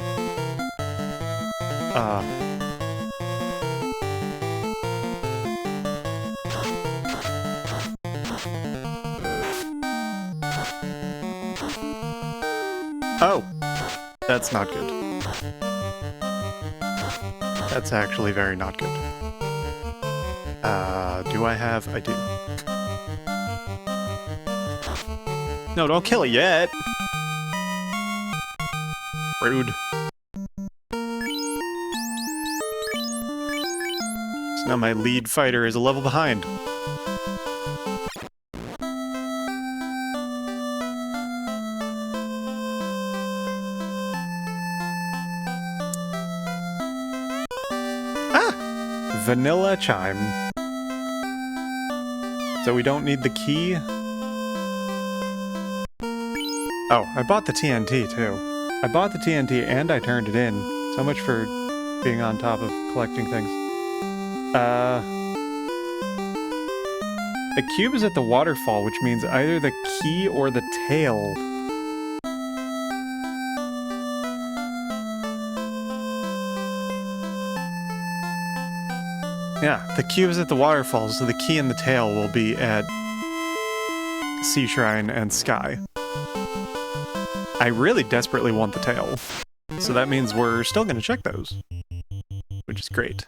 Oh! That's not good. That's actually very not good. Do I have... I do. No, don't kill it yet! Rude. So now my lead fighter is a level behind. Ah! Vanilla chime. So we don't need the key? Oh, I bought the TNT too. I bought the TNT and I turned it in. So much for being on top of collecting things. The cube is at the waterfall, which means either the key or the tail. Yeah, the cube is at the waterfall, so the key and the tail will be at Sea Shrine and Sky. I really desperately want the tail, so that means we're still gonna check those, which is great.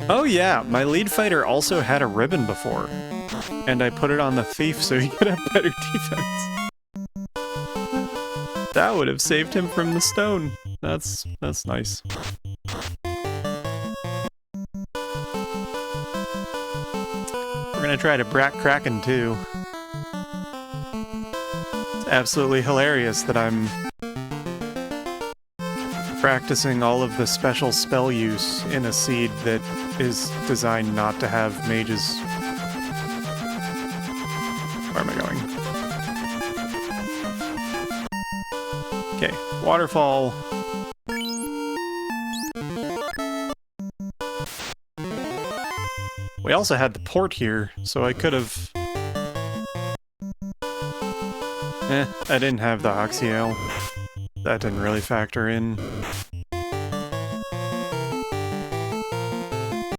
Oh yeah, my lead fighter also had a ribbon before, and I put it on the thief so he could have better defense. That would have saved him from the stone. That's nice. We're gonna try to Brat Kraken too. It's absolutely hilarious that I'm practicing all of the special spell use in a seed that is designed not to have mages. Where am I going? Okay, waterfall. We also had the port here, so I could have... I didn't have the Oxyale. That didn't really factor in.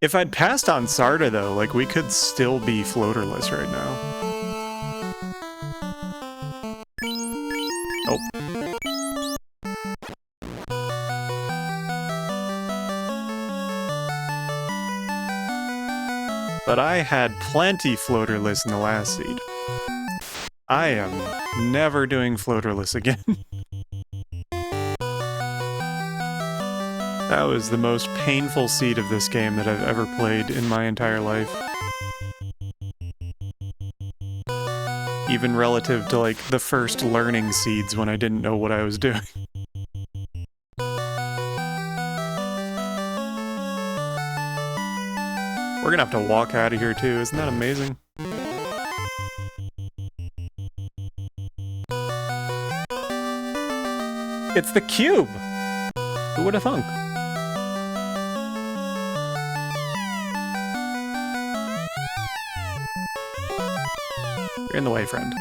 If I'd passed on Sarda, though, like, we could still be floaterless right now. Oh. But I had plenty floaterless in the last seed. I am never doing floaterless again. That was the most painful seed of this game that I've ever played in my entire life. Even relative to, like, the first learning seeds when I didn't know what I was doing. We're gonna have to walk out of here too, isn't that amazing? It's the cube! Who would have thunk? You're in the way, friend.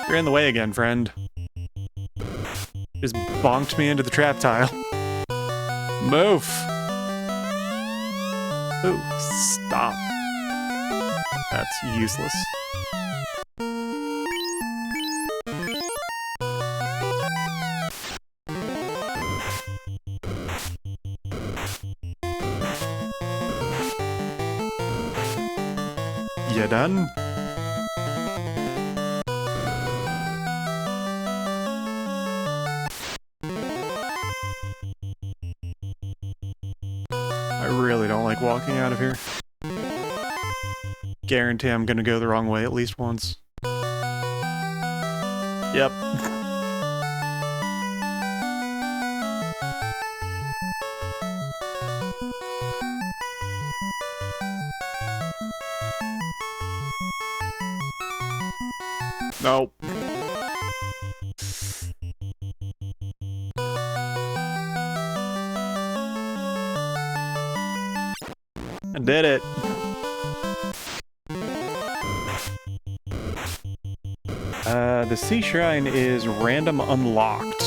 You're in the way again, friend. Just bonked me into the trap tile. Move! Ooh, stop. That's useless. You done? I really don't like walking out of here. Guarantee I'm gonna go the wrong way at least once. Yep. Nope. I did it. The Sea Shrine is random unlocked.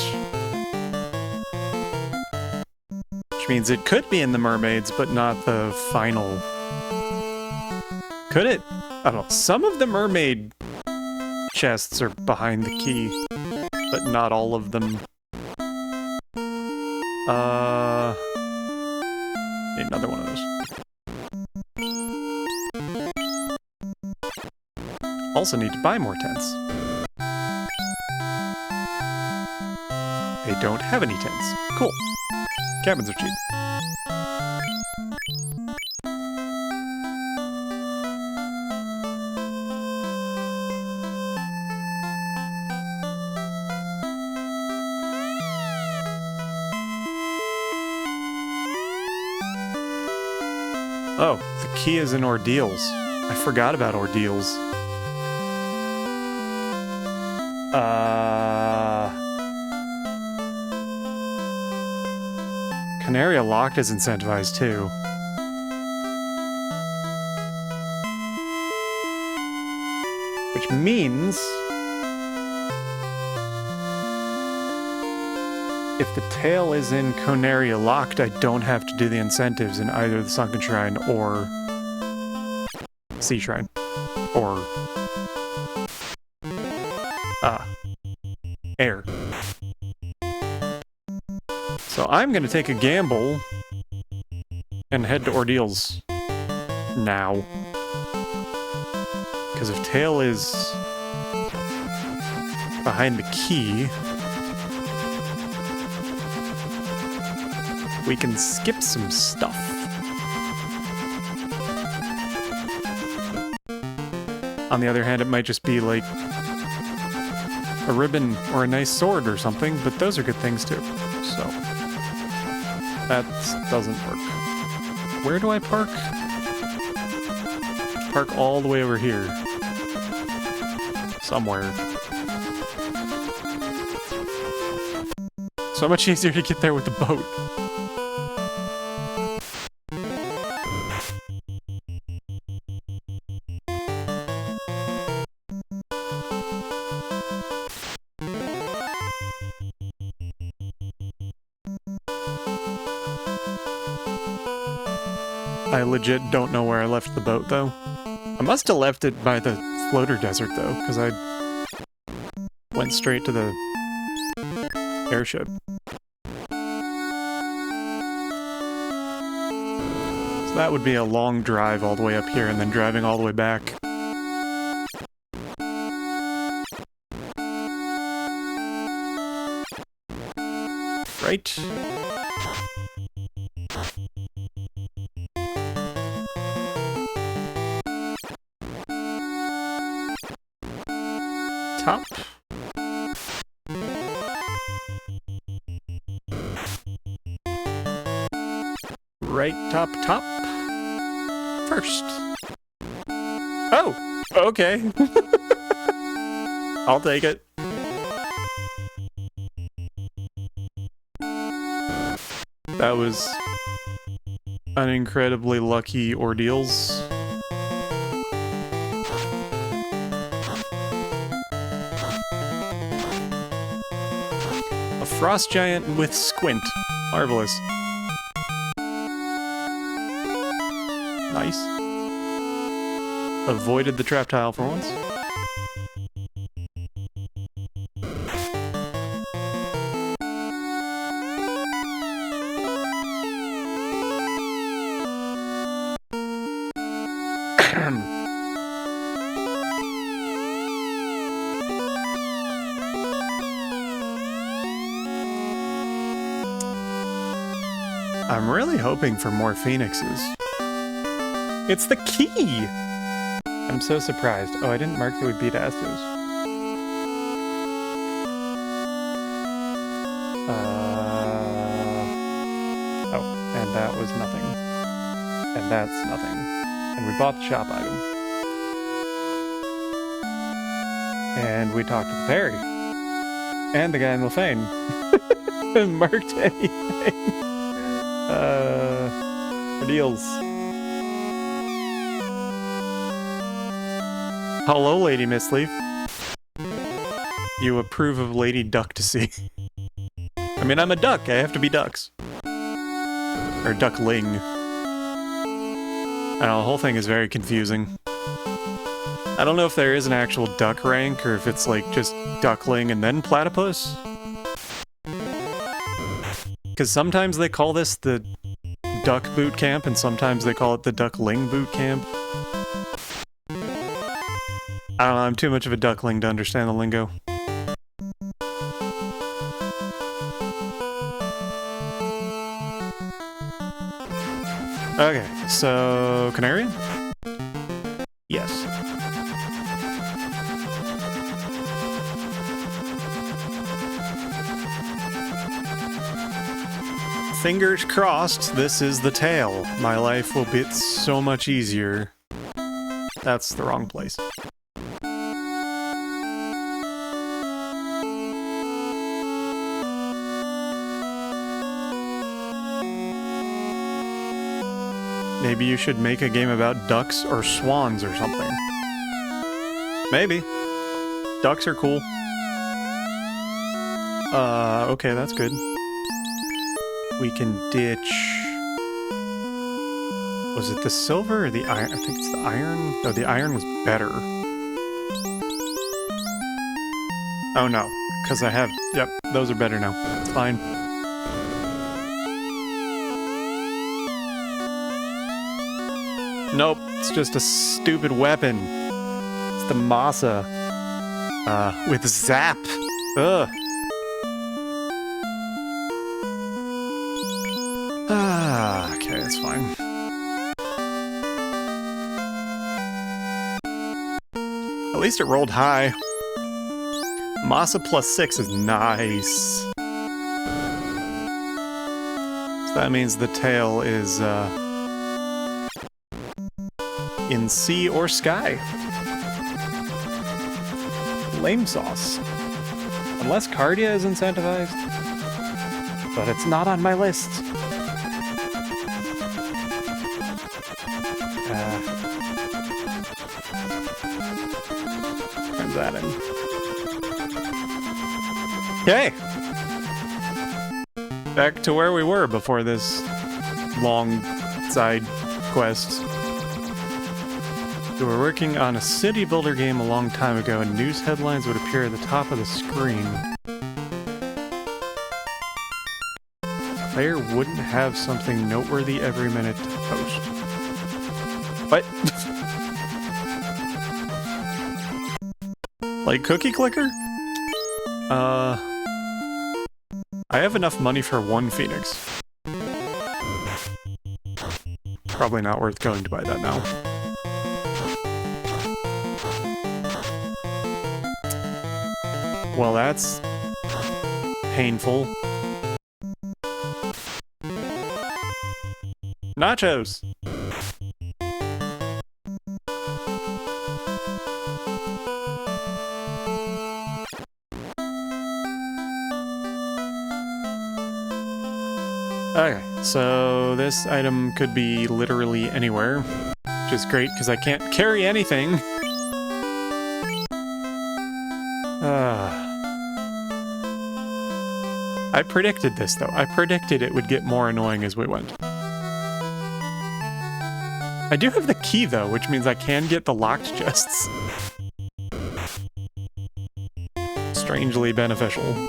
Which means it could be in the mermaids, but not the final. Could it? I don't know. Some of the mermaid chests are behind the key, but not all of them. Need another one of those. Also need to buy more tents. They don't have any tents. Cool. Cabins are cheap. Oh, the key is in ordeals. I forgot about ordeals. Canaria Locked is incentivized too. Which means if the tail is in Conaria Locked, I don't have to do the incentives in either the Sunken Shrine or Sea Shrine. Or air. So I'm gonna take a gamble and head to Ordeals now. Because if tail is behind the key, we can skip some stuff. On the other hand, it might just be like a ribbon or a nice sword or something, but those are good things too. So that doesn't work. Where do I park? Park all the way over here. Somewhere. So much easier to get there with the boat. I legit don't know where I left the boat, though. I must have left it by the floater desert, though, because I went straight to the airship. So that would be a long drive all the way up here and then driving all the way back. Right? Top. Right top. First. Oh, okay. I'll take it. That was an incredibly lucky Ordeals. Frost Giant with Squint. Marvelous. Nice. Avoided the trap tile for once. I'm really hoping for more phoenixes. It's the key! I'm so surprised. Oh, I didn't mark that we beat Astos. Oh, and that was nothing. And that's nothing. And we bought the shop item. And we talked to the fairy. And the guy in Lefane. Marked anything. Deals. Hello, Lady Mistleaf. You approve of Lady Duck to see. I mean, I'm a duck. I have to be ducks. Or duckling. I know, the whole thing is very confusing. I don't know if there is an actual duck rank, or if it's like just duckling and then platypus. Because sometimes they call this the Duck Bootcamp, and sometimes they call it the Duckling Bootcamp. I don't know, I'm too much of a duckling to understand the lingo. Okay, so... Canarian? Yes. Fingers crossed, this is the tail. My life will be so much easier. That's the wrong place. Maybe you should make a game about ducks or swans or something. Maybe. Ducks are cool. Okay, that's good. We can ditch... Was it the silver or the iron? I think it's the iron. No, the iron was better. Oh no, because I have... Yep, those are better now. It's fine. Nope, it's just a stupid weapon. It's the Masa. With Zap. Ugh. Okay, that's fine. At least it rolled high. Masa +6 is nice. So that means the tail is, in sea or sky. Lame sauce. Unless Cardia is incentivized. But it's not on my list. Turns that in. Okay! Back to where we were before this long side quest. We were working on a city builder game a long time ago, and news headlines would appear at the top of the screen. The player wouldn't have something noteworthy every minute to post. What? Like Cookie Clicker? I have enough money for one Phoenix. Probably not worth going to buy that now. Well, that's painful. Nachos! Okay, so this item could be literally anywhere, which is great because I can't carry anything. I predicted this, though. I predicted it would get more annoying as we went. I do have the key, though, which means I can get the locked chests. Strangely beneficial.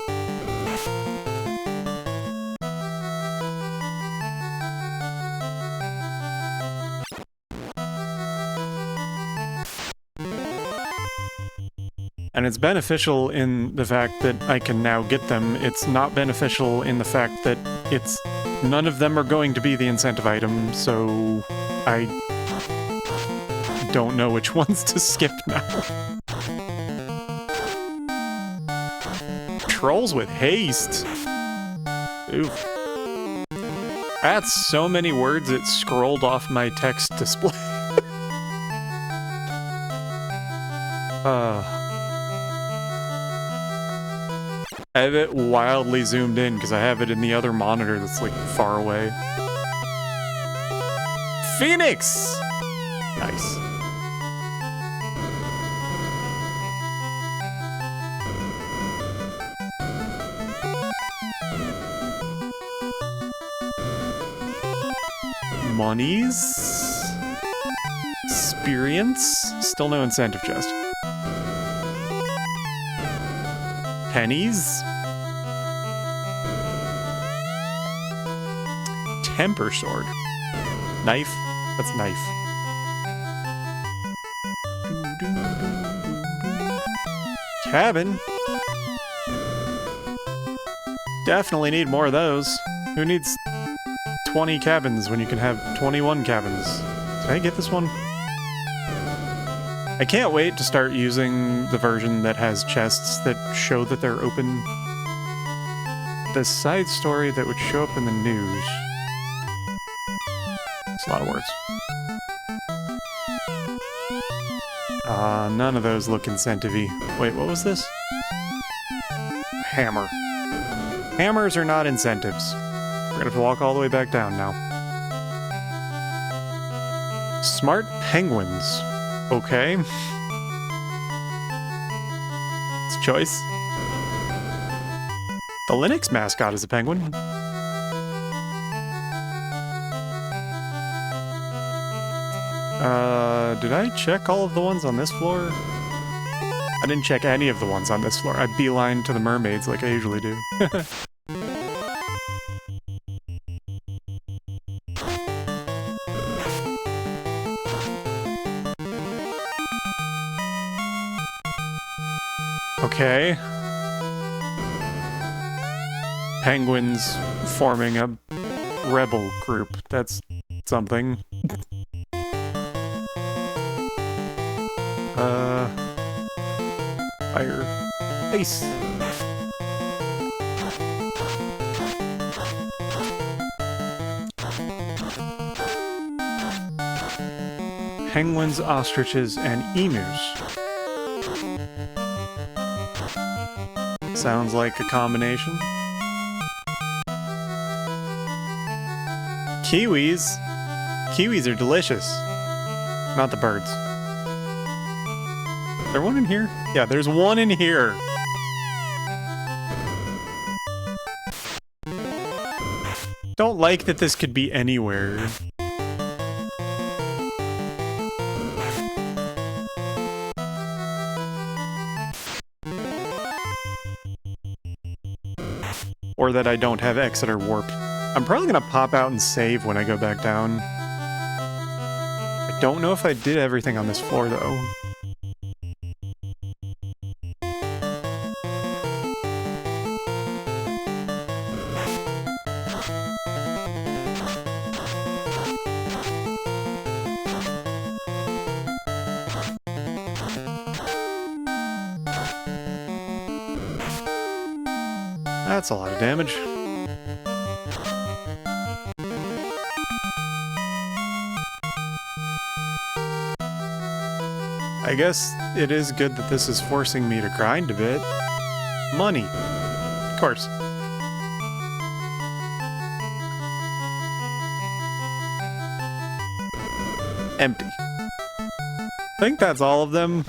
And it's beneficial in the fact that I can now get them. It's not beneficial in the fact that it's... none of them are going to be the incentive item, so... I... don't know which ones to skip now. Trolls with haste! Oof. That's so many words it scrolled off my text display. I have it wildly zoomed in because I have it in the other monitor that's like far away. Phoenix! Nice. Monies? Experience? Still no incentive chest. Pennies? Temper sword. Knife? That's knife. Cabin? Definitely need more of those. Who needs 20 cabins when you can have 21 cabins? Did I get this one? I can't wait to start using the version that has chests that show that they're open. The side story that would show up in the news. It's a lot of words. None of those look incentive-y. Wait, what was this? Hammer. Hammers are not incentives. We're gonna have to walk all the way back down now. Smart penguins. Okay. It's a choice. The Linux mascot is a penguin. Did I check all of the ones on this floor? I didn't check any of the ones on this floor. I beeline to the mermaids like I usually do. Okay. Penguins forming a rebel group. That's something. Fire. Ice. Penguins, ostriches, and emus. Sounds like a combination. Kiwis? Kiwis are delicious. Not the birds. Is there one in here? Yeah, there's one in here. Don't like that this could be anywhere. Or that I don't have Exeter Warp. I'm probably gonna pop out and save when I go back down. I don't know if I did everything on this floor, though. That's a lot of damage. I guess it is good that this is forcing me to grind a bit. Money. Of course. Empty. I think that's all of them.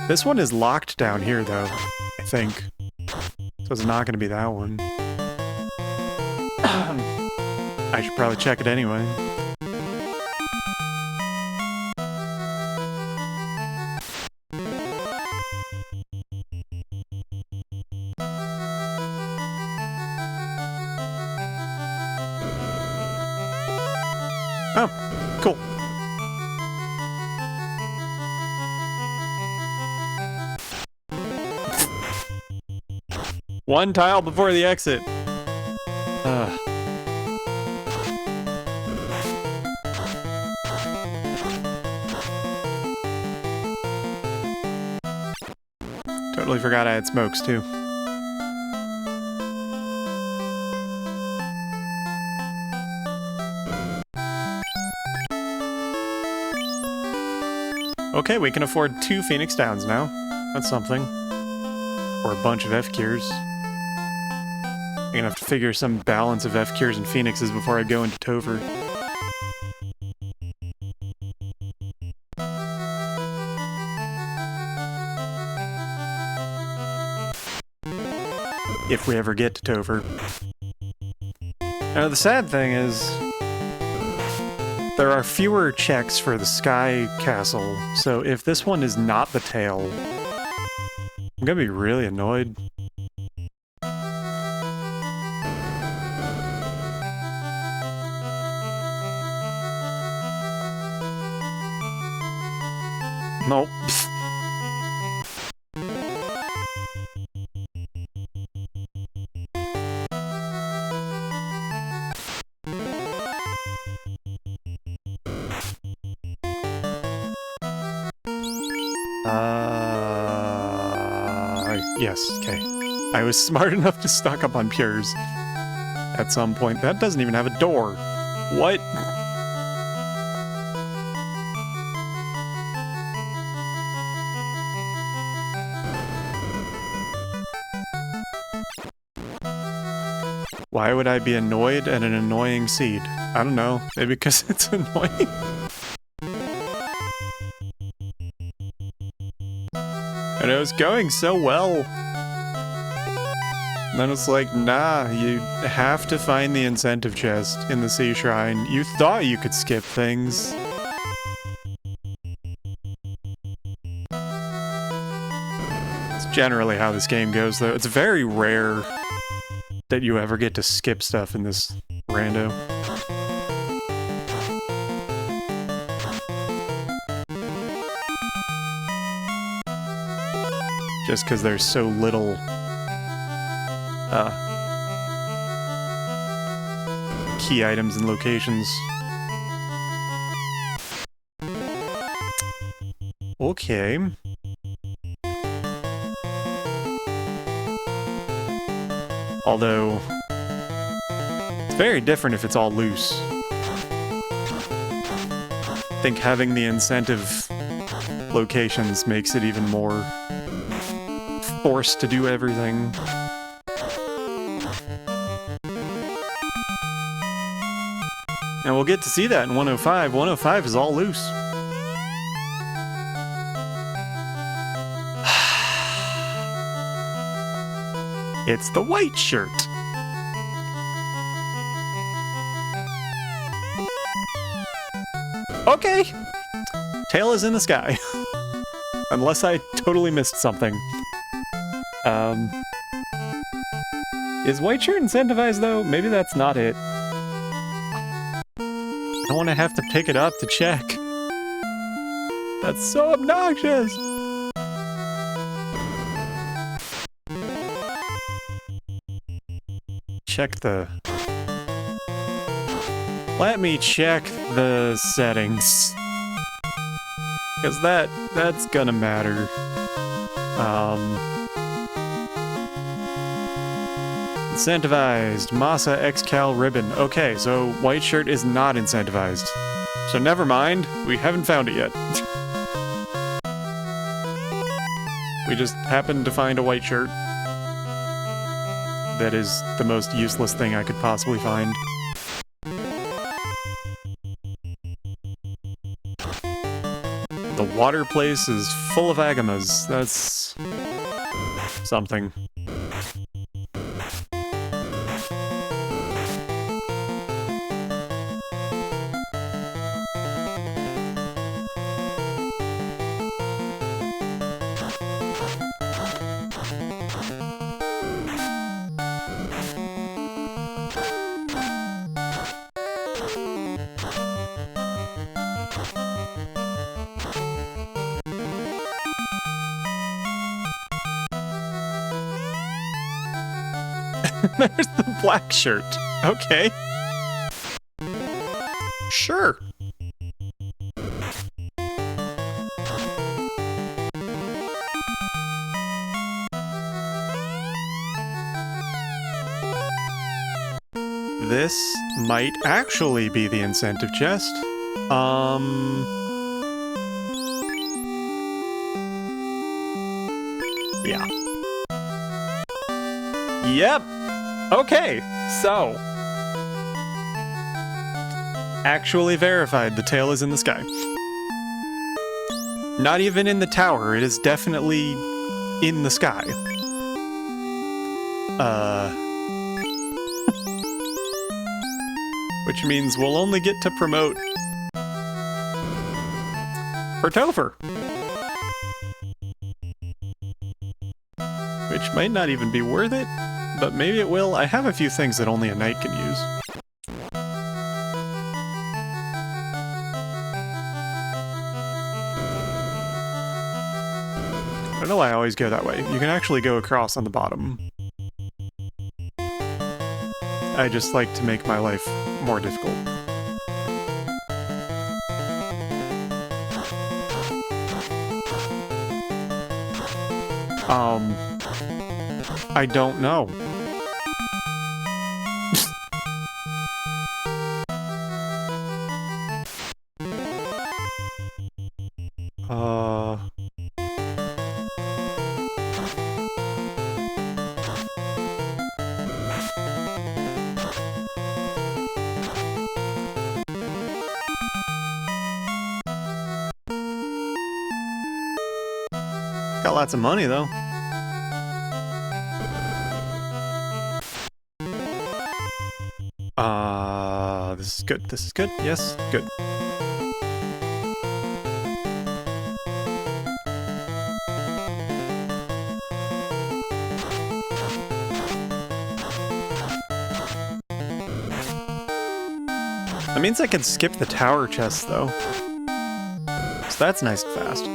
This one is locked down here, though, I think. So it's not going to be that one. I should probably check it anyway. Oh, cool. One tile before the exit. Totally forgot I had smokes, too. Okay, we can afford 2 Phoenix Downs now. That's something. Or a bunch of F-Cures. I'm gonna have to figure some balance of F-Cures and Phoenixes before I go into Tover. If we ever get to Tover. Now, the sad thing is, there are fewer checks for the Sky Castle, so if this one is not the tail, I'm gonna be really annoyed. Nope. Yes, okay. I was smart enough to stock up on Pures at some point. That doesn't even have a door. What? Why would I be annoyed at an annoying seed? I don't know. Maybe because it's annoying? And it was going so well. And then it's like, nah, you have to find the incentive chest in the Sea Shrine. You thought you could skip things. It's generally how this game goes, though. It's very rare that you ever get to skip stuff in this rando. Just because there's so little key items and locations. Okay. Although, it's very different if it's all loose. I think having the incentive locations makes it even more forced to do everything. And we'll get to see that in 105. 105 is all loose. It's the white shirt. Okay. Tail is in the sky. Unless I totally missed something. Is white shirt incentivized though? Maybe that's not it. I want to have to pick it up to check. That's so obnoxious! Check the... Let me check the settings. Because that's gonna matter. Incentivized. Masa X-Cal ribbon. Okay, so white shirt is not incentivized. So never mind, we haven't found it yet. We just happened to find a white shirt. That is the most useless thing I could possibly find. The water place is full of agamas. That's... something. There's the black shirt. Okay. Sure. This might actually be the incentive chest. Yeah. Yep. Okay, so... Actually verified, the tail is in the sky. Not even in the tower, it is definitely in the sky. Which means we'll only get to promote... for Topher. Which might not even be worth it. But maybe it will. I have a few things that only a knight can use. I don't know why I always go that way. You can actually go across on the bottom. I just like to make my life more difficult. I don't know. Got lots of money, though. This is good. This is good. Yes, good. That means I can skip the tower chest, though. So that's nice and fast.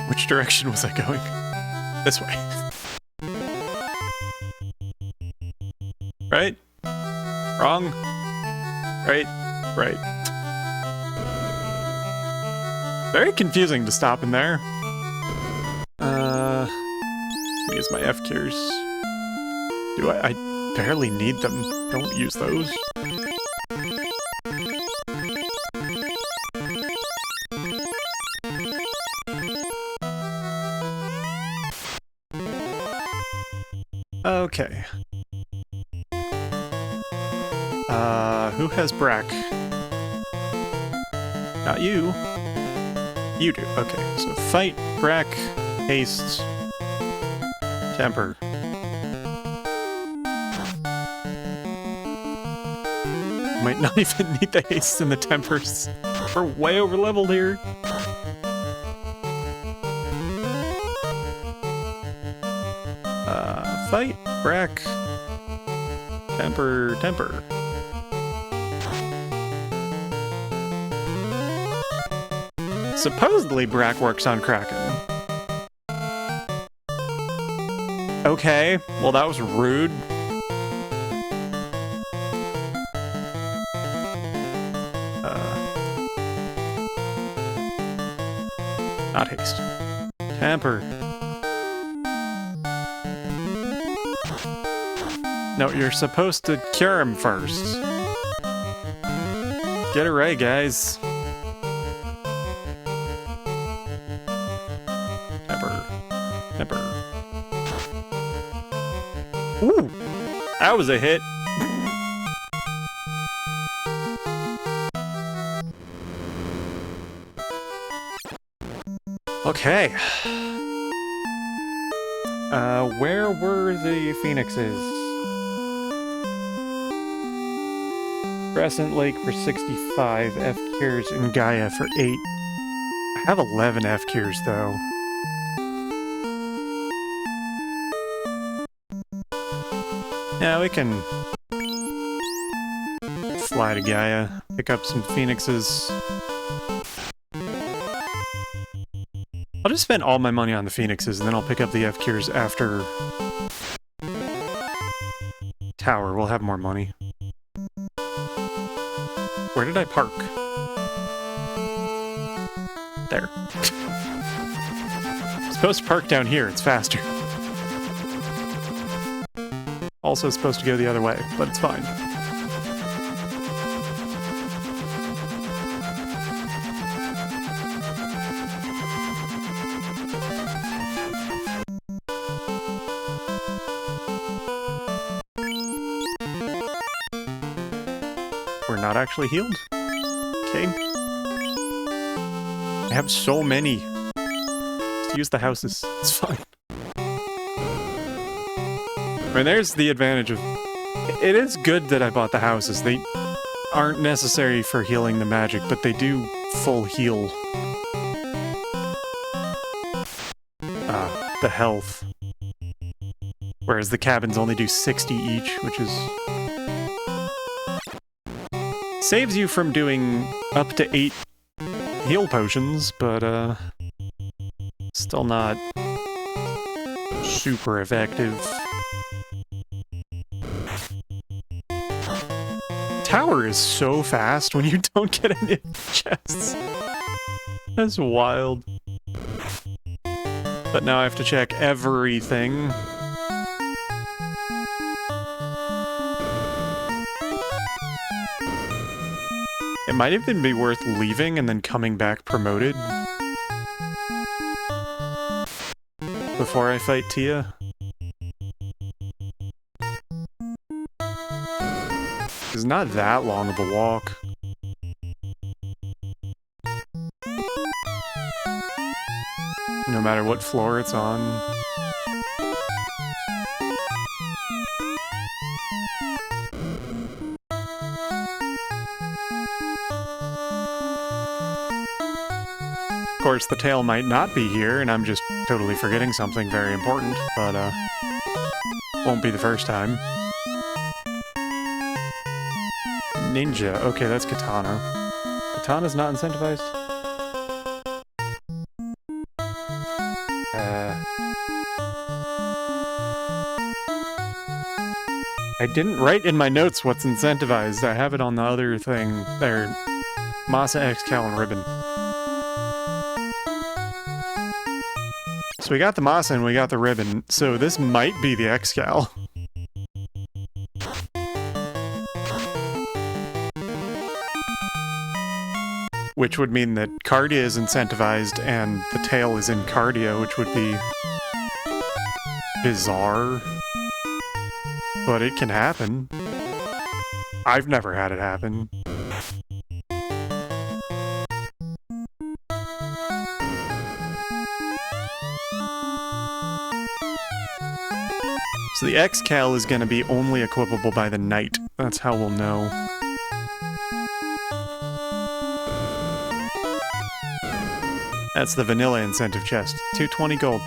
Which direction was I going? This way. Right? Wrong? Right? Right. Very confusing to stop in there. Use my F keys. Do I barely need them. Don't use those. Okay. Who has Brack? Not you. You do. Okay, so fight, Brack, haste, temper. Might not even need the haste and the tempers. We're way over leveled here. Fight, Brack, temper, temper. Supposedly Brack works on Kraken. Okay, well that was rude. Not haste. Temper. No, you're supposed to cure him first. Get it right, guys. Temper. Ooh! That was a hit. Okay. Where were the phoenixes? Crescent Lake for 65, F cures, and Gaia for 8. I have 11 F cures though. Yeah, we can fly to Gaia, pick up some phoenixes. I'll just spend all my money on the phoenixes and then I'll pick up the F cures after Tower. We'll have more money. Where did I park? There. I'm supposed to park down here, it's faster. Also supposed to go the other way, but it's fine. We're not actually healed? Okay. I have so many. Just use the houses. It's fine. I mean, there's the advantage of... It is good that I bought the houses. They aren't necessary for healing the magic, but they do full heal. The health. Whereas the cabins only do 60 each, which is... Saves you from doing up to 8 heal potions, but, still not super effective. Tower is so fast when you don't get any of the chests. That's wild. But now I have to check everything. It might even be worth leaving and then coming back promoted. Before I fight Tia. is not that long of a walk. No matter what floor it's on. Of course, the tail might not be here, and I'm just totally forgetting something very important, but, won't be the first time. Ninja. Okay, that's Katana. Katana's not incentivized? I didn't write in my notes what's incentivized. I have it on the other thing there. Masa, X-Cal, and Ribbon. So we got the Masa and we got the Ribbon, so this might be the X-Cal. Which would mean that Cardia is incentivized and the tail is in Cardia, which would be bizarre. But it can happen. I've never had it happen. So the X-Cal is going to be only equipable by the night. That's how we'll know. That's the vanilla incentive chest. 220 gold.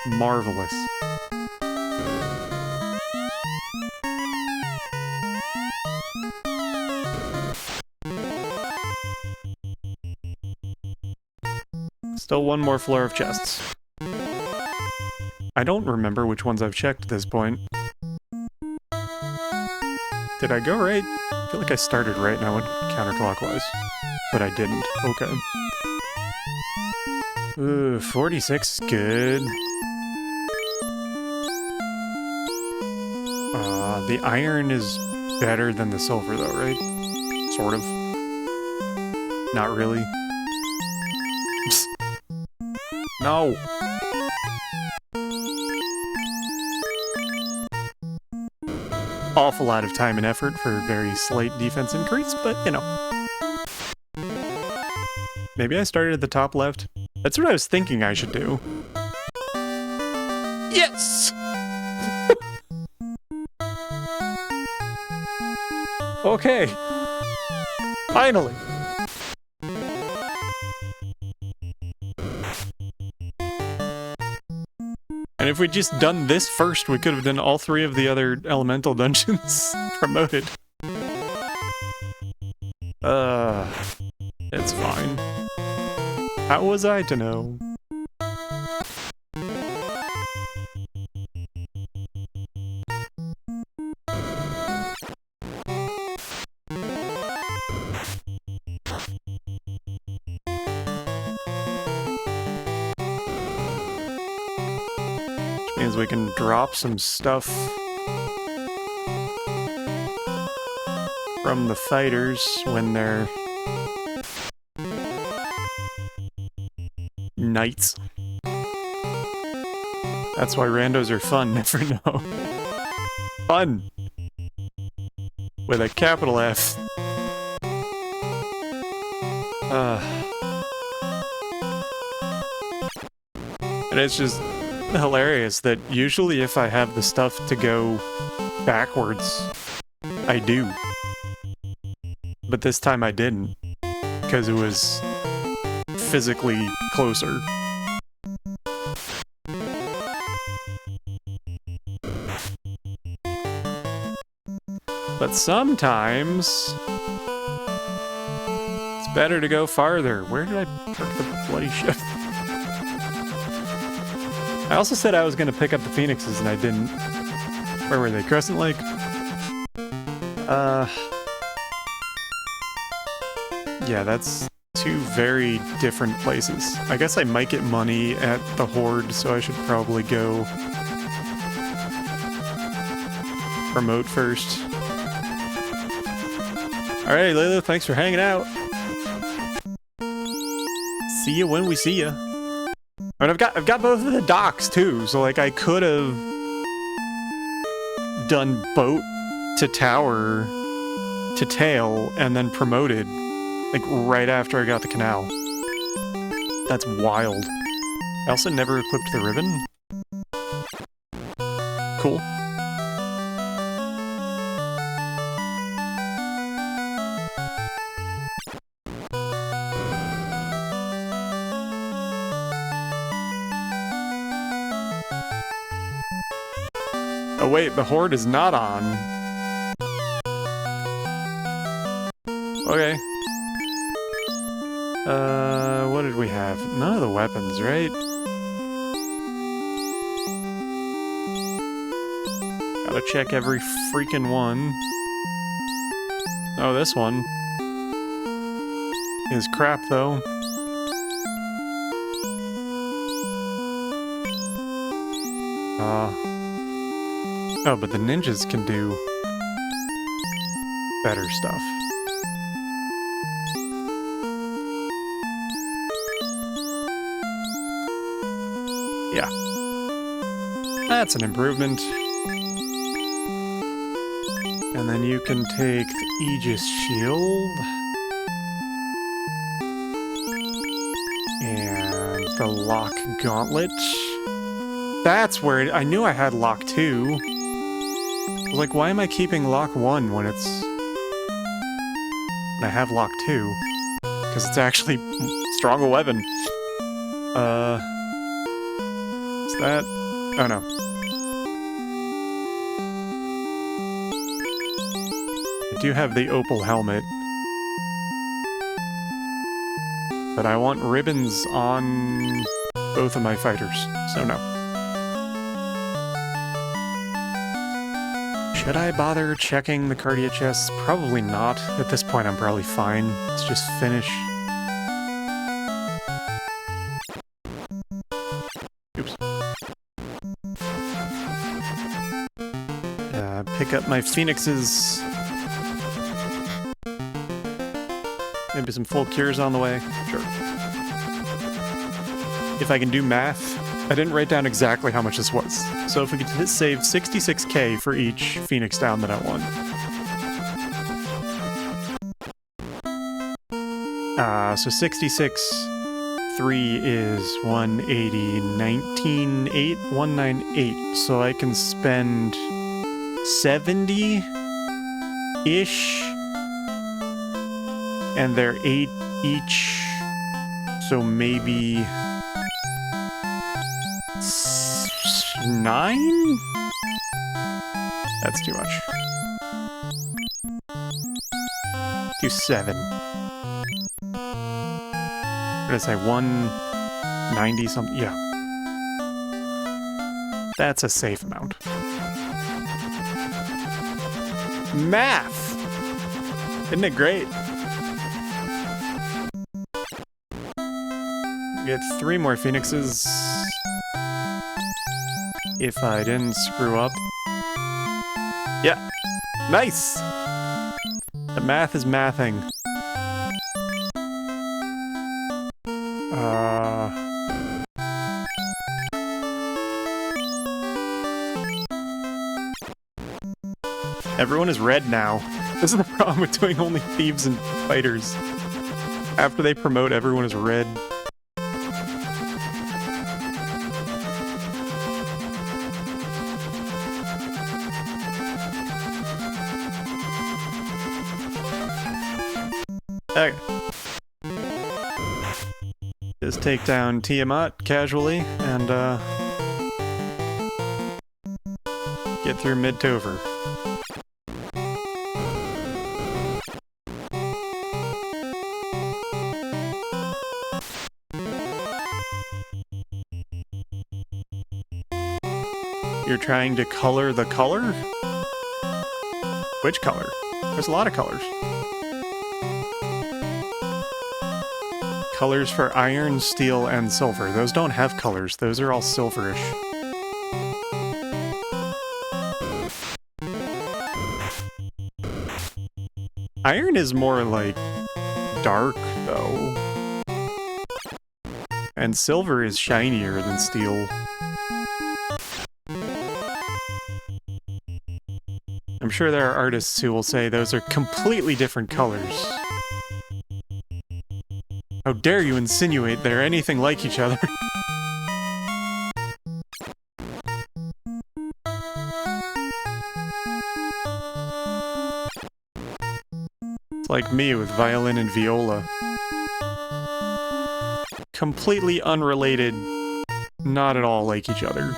Marvelous. Still one more floor of chests. I don't remember which ones I've checked at this point. Did I go right? I feel like I started right and I went counterclockwise. But I didn't. Okay. Ooh, 46 is good. The iron is better than the silver though, right? Sort of. Not really. No! Awful lot of time and effort for a very slight defense increase, but, you know. Maybe I started at the top left? That's what I was thinking I should do. Yes! Okay. Finally! And if we'd just done this first, we could have done all three of the other elemental dungeons promoted. It's fine. How was I to know? Means we can drop some stuff from the fighters when they're knights. That's why randos are fun, never know. Fun! With a capital F. And it's just hilarious that usually if I have the stuff to go backwards, I do. But this time I didn't, because it was physically closer. But sometimes it's better to go farther. Where did I park the bloody ship? I also said I was going to pick up the phoenixes, and I didn't. Where were they? Crescent Lake? Yeah, that's two very different places. I guess I might get money at the Horde, so I should probably go promote first. Alright, Layla, thanks for hanging out. See ya when we see ya. And I've got both of the docks too, so like I could have done boat to tower to tail and then promoted, like, right after I got the canal. That's wild. I also never equipped the ribbon. Cool. Oh wait, the horde is not on. Okay. What did we have? None of the weapons, right? Gotta check every freaking one. Oh, this one is crap, though. Oh, but the ninjas can do better stuff. Yeah. That's an improvement. And then you can take the Aegis Shield. And the Lock Gauntlet. That's where I knew I had Lock 2. I was like, why am I keeping Lock 1 when it's... when I have Lock 2? Because it's actually stronger weapon. Is that... oh no. I do have the Opal Helmet. But I want ribbons on both of my fighters, so no. Should I bother checking the Cardia chests? Probably not. At this point, I'm probably fine. Let's just finish. Oops. Pick up my phoenixes. Maybe some full cures on the way. Sure. If I can do math, I didn't write down exactly how much this was. So if we could save 66k for each Phoenix down that I want. So 66, 3 is 180, 19, 8, 198. So I can spend 70-ish. And they're 8 each. So maybe... 9? That's too much. Do 7. What did I say? 190 something? Yeah. That's a safe amount. Math! Isn't it great? Get 3 more phoenixes. If I didn't screw up. Yeah. Nice! The math is mathing. Everyone is red now. This is the problem with doing only thieves and fighters. After they promote, everyone is red. Okay. Just take down Tiamat casually and get through Mid-Tover. You're trying to color the color? Which color? There's a lot of colors. Colors for iron, steel, and silver. Those don't have colors. Those are all silverish. Iron is more like dark, though. And silver is shinier than steel. I'm I'm sure there are artists who will say those are completely different colors. How dare you insinuate they're anything like each other? It's like me with violin and viola. Completely unrelated, not at all like each other.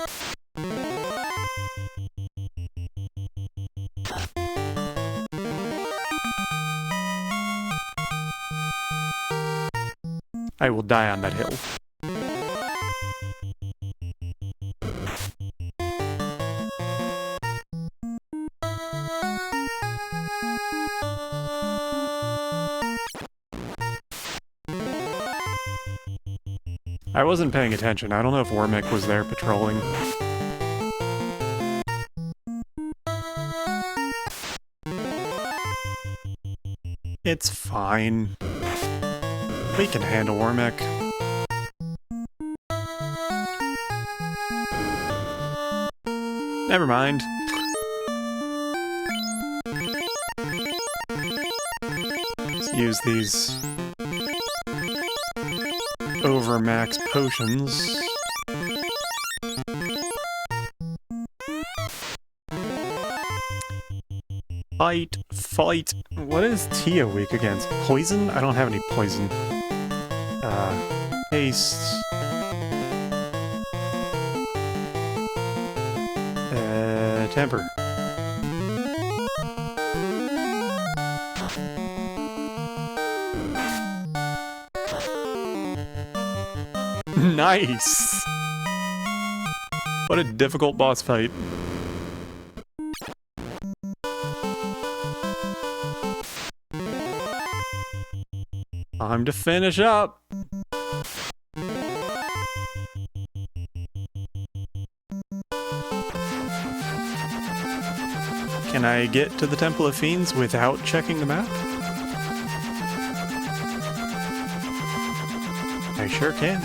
I will die on that hill. I wasn't paying attention. I don't know if Wormick was there patrolling. It's fine. We can handle Wormick. Never mind. Let's use these overmax potions. Fight, fight. What is Tia weak against? Poison? I don't have any poison. Haste. Temper. Nice! What a difficult boss fight. Time to finish up! Can I get to the Temple of Fiends without checking the map? I sure can.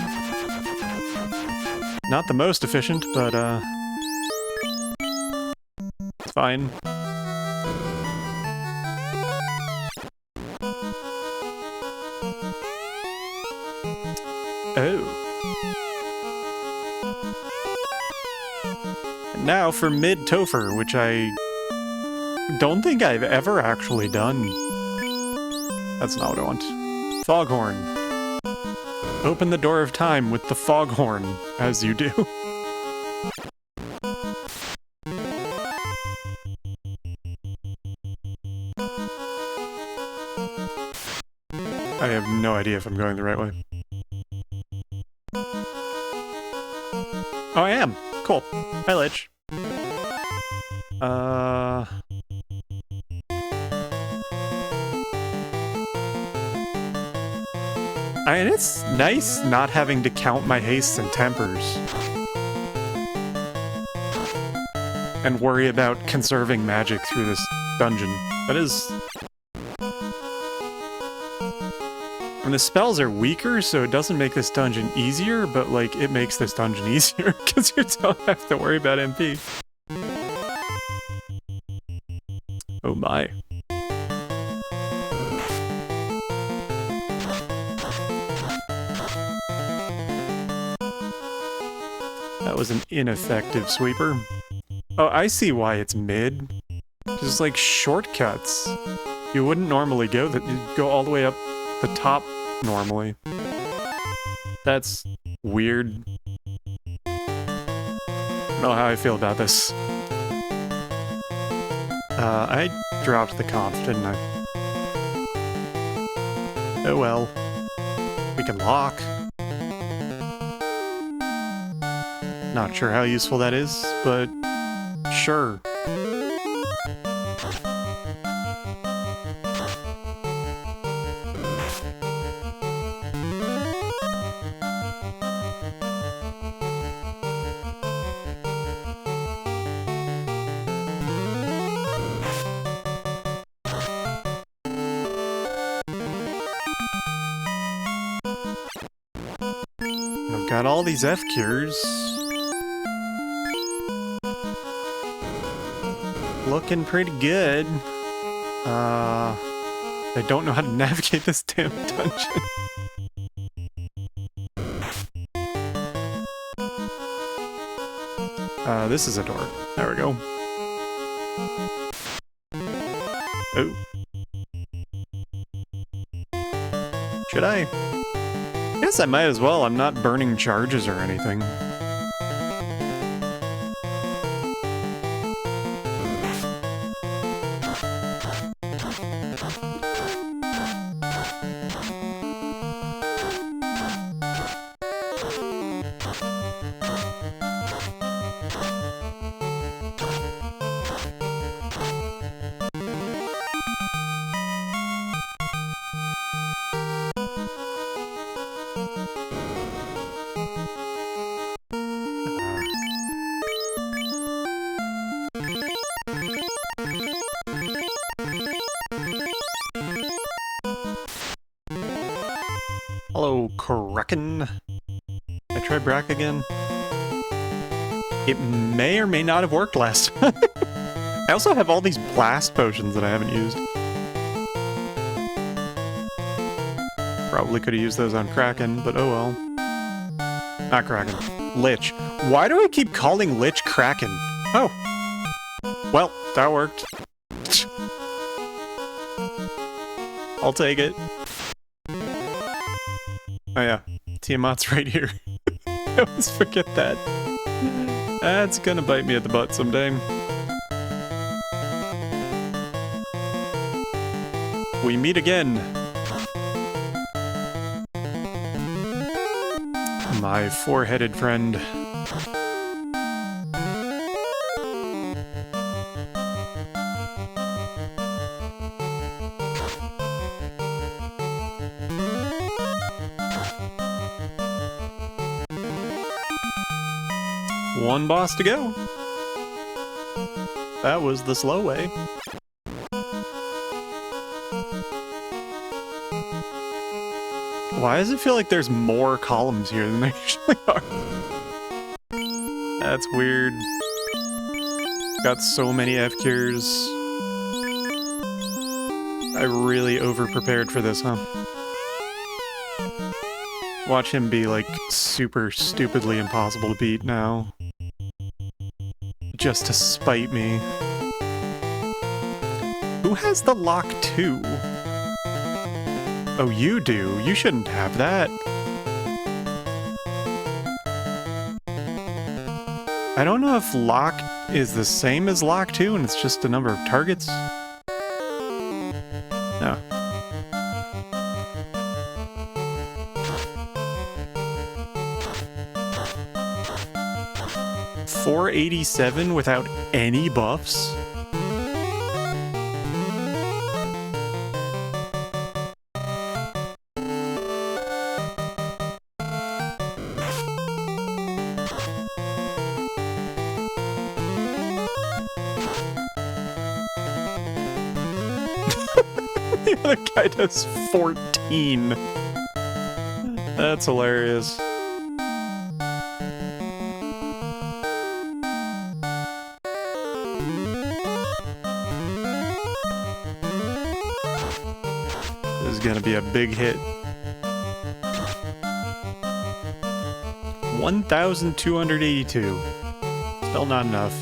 Not the most efficient, but, it's fine. Oh. And now for mid-Topher, which I don't think I've ever actually done. That's not what I want. Foghorn. Open the door of time with the foghorn, as you do. I have no idea if I'm going the right way. Oh, I am! Cool. Hi, Lich. And it's nice not having to count my hastes and tempers. And worry about conserving magic through this dungeon. That is... And the spells are weaker, so it doesn't make this dungeon easier, but, like, it makes this dungeon easier, because you don't have to worry about MP. Oh my. That was an ineffective sweeper. Oh, I see why it's mid. Just like shortcuts. You wouldn't normally go that. You'd go all the way up the top normally. That's weird. I don't know how I feel about this. I dropped the conf, didn't I? Oh well. We can lock. Not sure how useful that is, but sure. I've got all these F cures. Looking pretty good. I don't know how to navigate this damn dungeon. This is a door. There we go. Oh. Should I? Guess I might as well. I'm not burning charges or anything. Hello, Kraken. I try Brack again. It may or may not have worked last time. I also have all these blast potions that I haven't used. Probably could have used those on Kraken, but oh well. Not Kraken. Lich. Why do I keep calling Lich Kraken? Oh. Well, that worked. I'll take it. Oh yeah, Tiamat's right here. I always forget that. That's gonna bite me at the butt someday. We meet again. My four-headed friend. One boss to go. That was the slow way. Why does it feel like there's more columns here than there usually are? That's weird. Got so many F-cures. I really over-prepared for this, huh? Watch him be, like, super stupidly impossible to beat now. Just to spite me. Who has the lock 2? Oh, you do? You shouldn't have that. I don't know if lock is the same as lock 2 and it's just a number of targets. No. $487 without any buffs? The other guy does 14. That's hilarious. This is gonna be a big hit. 1,282. Still not enough.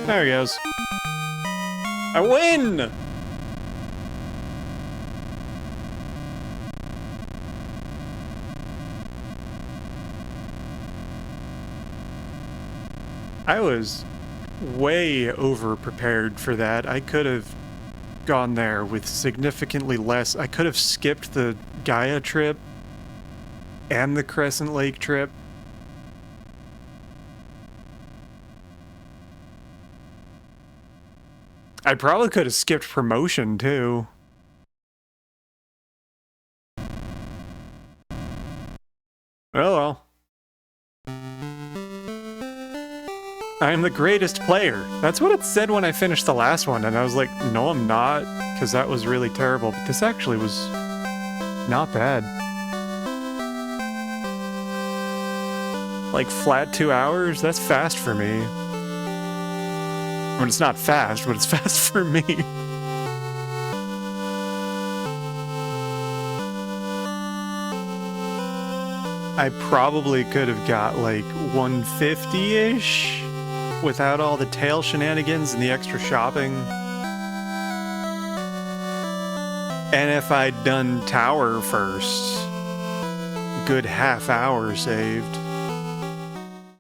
There he goes. I win! I was way over-prepared for that. I could have gone there with significantly less. I could have skipped the Gaia trip and the Crescent Lake trip. I probably could have skipped promotion, too. Oh well. I'm the greatest player. That's what it said when I finished the last one, and I was like, no, I'm not, because that was really terrible. But this actually was not bad. Like, flat 2 hours? That's fast for me. I mean, it's not fast, but it's fast for me. I probably could have got like 150-ish without all the tail shenanigans and the extra shopping. And if I'd done tower first, good half hour saved.